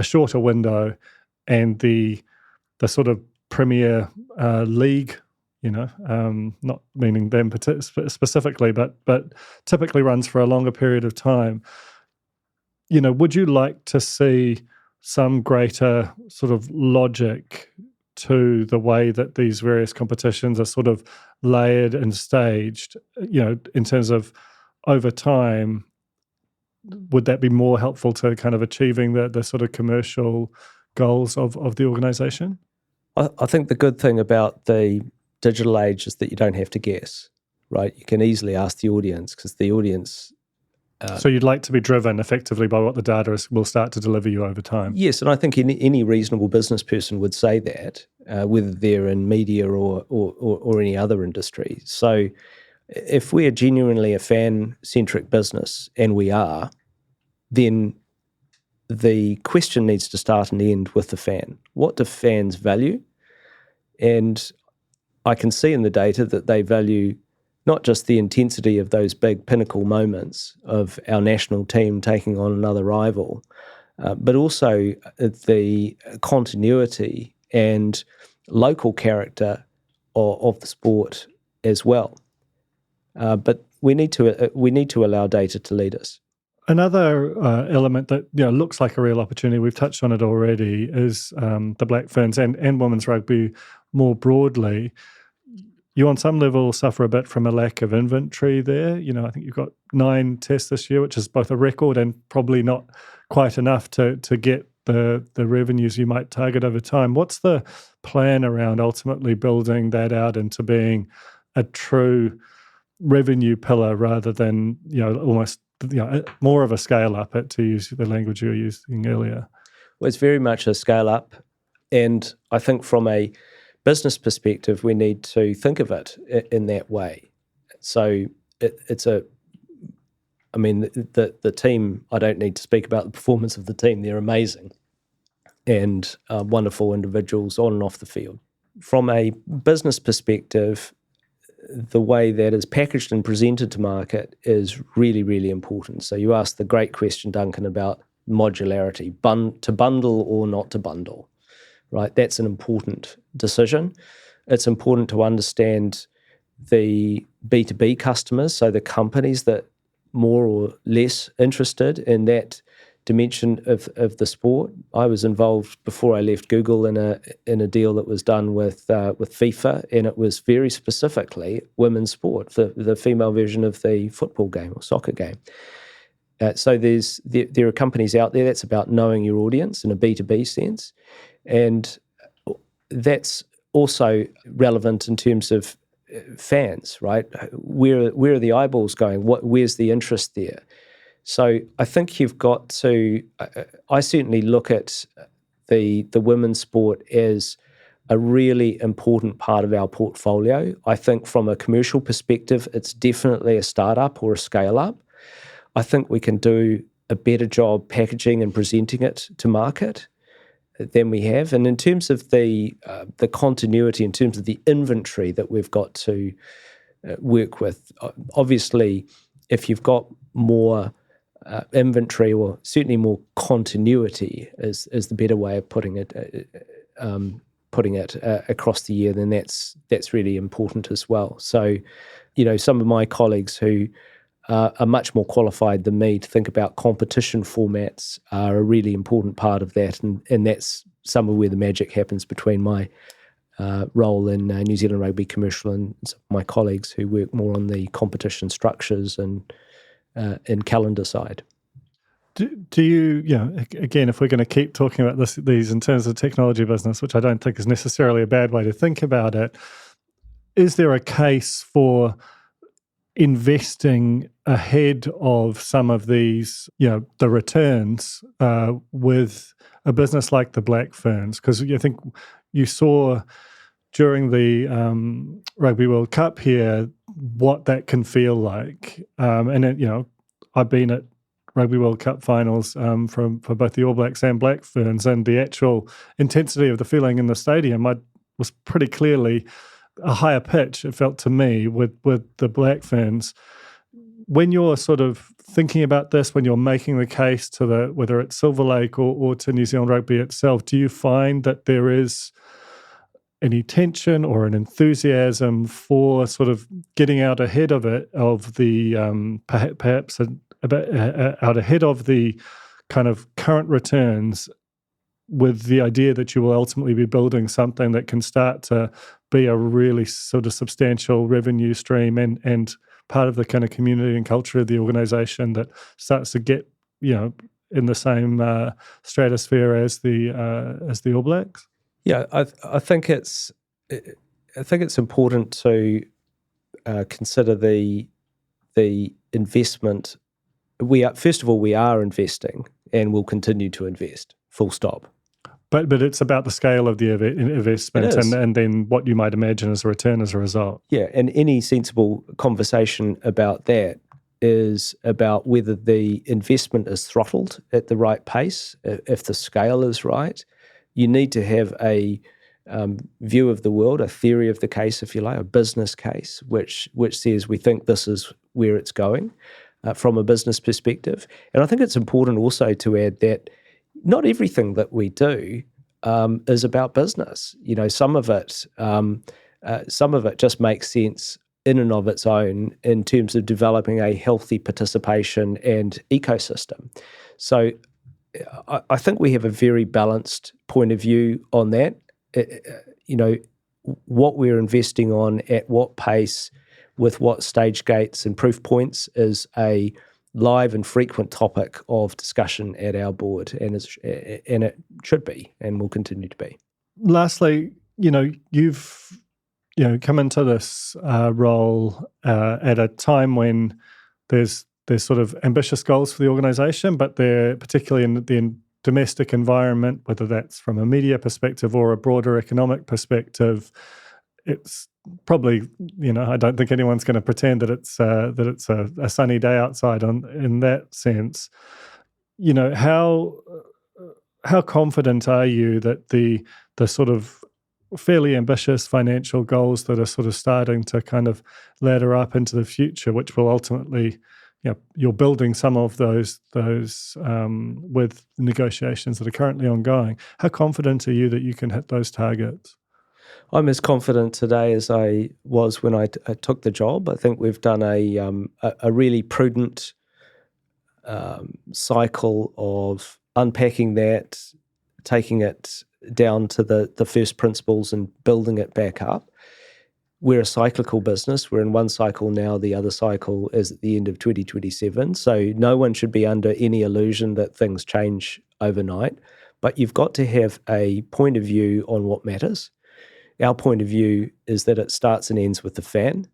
shorter window, and the sort of Premier League, not meaning them specifically, but typically runs for a longer period of time. Would you like to see some greater sort of logic to the way that these various competitions are sort of layered and staged, in terms of over time? Would that be more helpful to kind of achieving the sort of commercial goals of the organisation? I think the good thing about the digital age is that you don't have to guess, right? You can easily ask the audience, because the audience... So you'd like to be driven effectively by what the data will start to deliver you over time? Yes, and I think any reasonable business person would say that, whether they're in media or any other industry. So if we are genuinely a fan-centric business, and we are, then the question needs to start and end with the fan. What do fans value? And I can see in the data that they value not just the intensity of those big pinnacle moments of our national team taking on another rival, but also the continuity and local character of the sport as well. But we need to allow data to lead us. Another element that looks like a real opportunity, we've touched on it already, is the Black Ferns and women's rugby more broadly. You on some level suffer a bit from a lack of inventory there. I think you've got 9 tests this year, which is both a record and probably not quite enough to get the revenues you might target over time. What's the plan around ultimately building that out into being a true revenue pillar rather than almost more of a scale up, to use the language you were using earlier? Well, it's very much a scale up, and I think from a business perspective, we need to think of it in that way. So the team, I don't need to speak about the performance of the team. They're amazing and wonderful individuals on and off the field. From a business perspective, the way that is packaged and presented to market is really, really important. So you asked the great question, Duncan, about modularity, to bundle or not to bundle. Right, that's an important decision. It's important to understand the B2B customers, so the companies that more or less interested in that dimension of the sport. I was involved before I left Google in a deal that was done with FIFA, and it was very specifically women's sport, the female version of the football game or soccer game. So there are companies out there that's about knowing your audience in a B2B sense. And that's also relevant in terms of fans, right? Where are the eyeballs going? Where's the interest there? So I think you've got to. I certainly look at the women's sport as a really important part of our portfolio. I think from a commercial perspective, it's definitely a startup or a scale up. I think we can do a better job packaging and presenting it to market than we have. And in terms of the continuity, in terms of the inventory that we've got to work with, obviously, if you've got more inventory, or certainly more continuity is the better way of putting it across the year, then that's really important as well. So, some of my colleagues who are much more qualified than me to think about competition formats are a really important part of that, and that's some of where the magic happens between my role in New Zealand Rugby Commercial and some of my colleagues who work more on the competition structures and calendar side. Do you, again, if we're going to keep talking about these in terms of technology business, which I don't think is necessarily a bad way to think about it, is there a case for investing ahead of some of these, the returns with a business like the Black Ferns? Because I think you saw during the Rugby World Cup here what that can feel like. And I've been at Rugby World Cup finals for both the All Blacks and Black Ferns, and the actual intensity of the feeling in the stadium was pretty clearly a higher pitch, it felt to me, with the Black Ferns. when you're sort of thinking about this, when you're making the case to whether it's Silver Lake or to New Zealand Rugby itself, do you find that there is any tension or an enthusiasm for sort of getting out ahead of it, of the perhaps out ahead of the kind of current returns, with the idea that you will ultimately be building something that can start to be a really sort of substantial revenue stream and part of the kind of community and culture of the organisation that starts to get, in the same stratosphere as the All Blacks? Yeah, I think it's important to consider the investment. We are investing and will continue to invest. Full stop. But it's about the scale of the investment and then what you might imagine as a return as a result. Yeah, and any sensible conversation about that is about whether the investment is throttled at the right pace, if the scale is right. You need to have a view of the world, a theory of the case, if you like, a business case, which says we think this is where it's going from a business perspective. And I think it's important also to add that not everything that we do is about business. Some of it just makes sense in and of its own in terms of developing a healthy participation and ecosystem. So I think we have a very balanced point of view on that. What we're investing on, at what pace, with what stage gates and proof points is a live and frequent topic of discussion at our board, and it should be and will continue to be. Lastly, you've come into this role at a time when there's sort of ambitious goals for the organisation, but they're particularly in the domestic environment, whether that's from a media perspective or a broader economic perspective. It's probably, I don't think anyone's going to pretend that it's a sunny day outside in that sense. How confident are you that the sort of fairly ambitious financial goals that are sort of starting to kind of ladder up into the future, which will ultimately, you're building some of those with negotiations that are currently ongoing. How confident are you that you can hit those targets? I'm as confident today as I was when I took the job. I think we've done a really prudent cycle of unpacking that, taking it down to the first principles and building it back up. We're a cyclical business. We're in one cycle now. The other cycle is at the end of 2027. So no one should be under any illusion that things change overnight. But you've got to have a point of view on what matters. Our point of view is that it starts and ends with the fan,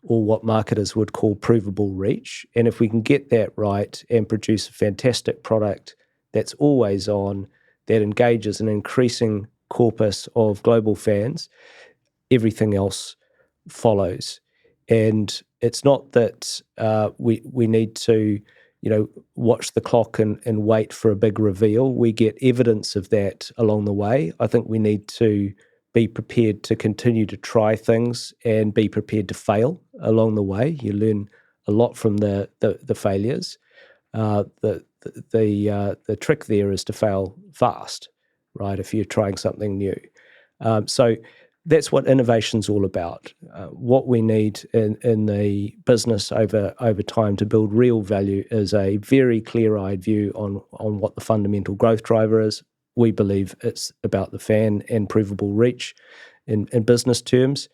or what marketers would call provable reach. And if we can get that right and produce a fantastic product that's always on, that engages an increasing corpus of global fans, everything else follows. And it's not that we need to, watch the clock and wait for a big reveal. We get evidence of that along the way. I think we need to be prepared to continue to try things and be prepared to fail along the way. You learn a lot from the failures. The trick there is to fail fast, right? If you're trying something new. So that's what innovation's all about. What we need in the business over time to build real value is a very clear-eyed view on what the fundamental growth driver is. We believe it's about the fan and provable reach in business terms.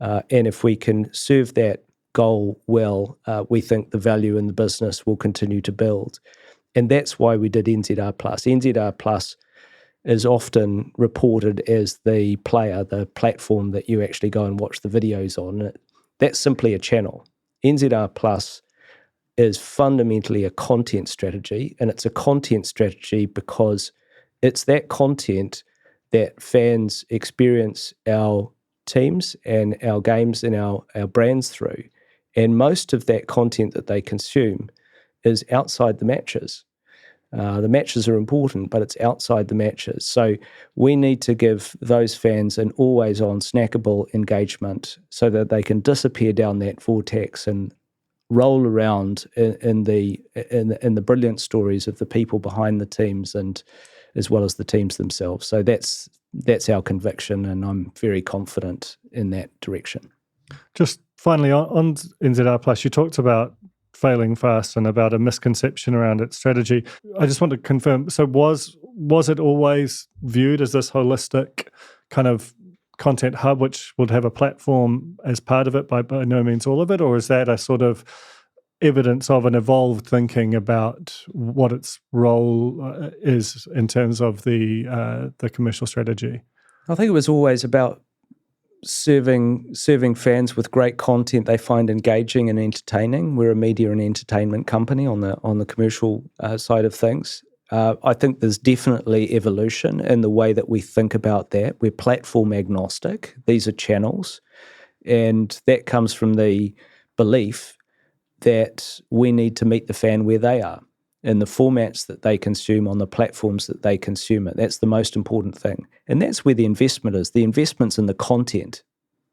And if we can serve that goal well, we think the value in the business will continue to build. And that's why we did NZR+. NZR+ is often reported as the player, the platform that you actually go and watch the videos on. That's simply a channel. NZR+ is fundamentally a content strategy, and it's a content strategy because it's that content that fans experience our teams and our games and our brands through. And most of that content that they consume is outside the matches. The matches are important, but it's outside the matches. So we need to give those fans an always-on snackable engagement so that they can disappear down that vortex and roll around in the brilliant stories of the people behind the teams, and as well as the teams themselves. So that's our conviction, and I'm very confident in that direction. Just finally, on NZR Plus, you talked about failing fast and about a misconception around its strategy. I just want to confirm, so was it always viewed as this holistic kind of content hub which would have a platform as part of it, by no means all of it, or is that a sort of evidence of an evolved thinking about what its role is in terms of the commercial strategy? I think it was always about serving fans with great content they find engaging and entertaining. We're a media and entertainment company on the commercial side of things. I think there's definitely evolution in the way that we think about that. We're platform agnostic. These are channels, and that comes from the belief that we need to meet the fan where they are, in the formats that they consume, on the platforms that they consume it. That's the most important thing. And that's where the investment is. The investment's in the content.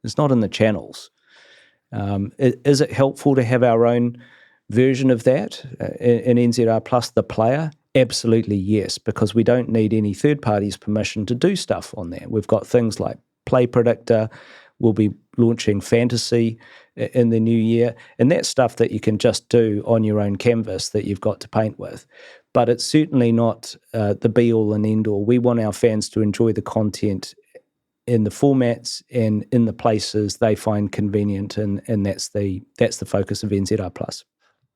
It's not in the channels. Is it helpful to have our own version of that in NZR Plus, the player? Absolutely yes, because we don't need any third party's permission to do stuff on there. We've got things like Play Predictor. We'll be launching Fantasy in the new year, and that's stuff that you can just do on your own canvas that you've got to paint with. But it's certainly not the be-all and end-all. We want our fans to enjoy the content in the formats and in the places they find convenient, and that's the focus of NZR Plus.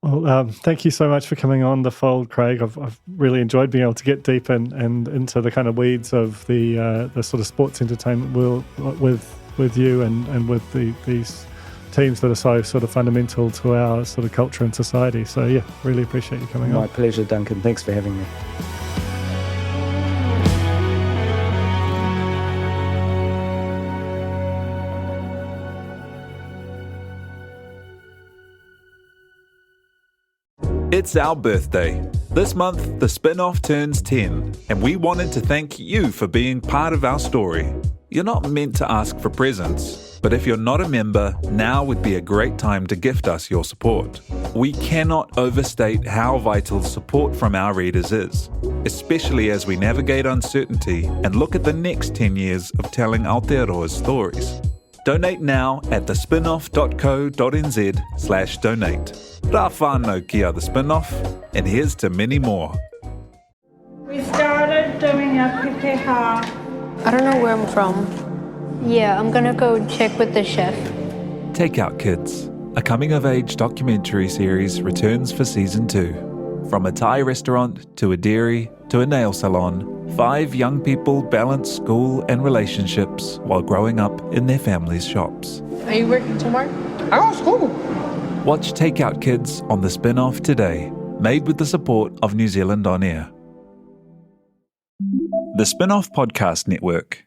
Well, thank you so much for coming on the fold, Craig. I've really enjoyed being able to get deep and into the kind of weeds of the sort of sports entertainment world with you and with these teams that are so sort of fundamental to our sort of culture and society. So yeah, really appreciate you coming on. My pleasure, Duncan. Thanks for having me. It's our birthday. This month, the spin-off turns 10, and we wanted to thank you for being part of our story. You're not meant to ask for presents, but if you're not a member, now would be a great time to gift us your support. We cannot overstate how vital support from our readers is, especially as we navigate uncertainty and look at the next 10 years of telling Aotearoa's stories. Donate now at thespinoff.co.nz/donate. Rā whānau kia The Spinoff, and here's to many more. We started doing a pepeha. I don't know where I'm from. Yeah, I'm gonna go check with the chef. Takeout Kids, a coming-of-age documentary series, returns for Season 2. From a Thai restaurant to a dairy to a nail salon, 5 young people balance school and relationships while growing up in their families' shops. Are you working tomorrow? I go to school. Watch Takeout Kids on The Spinoff today, made with the support of New Zealand On Air. The Spinoff Podcast Network.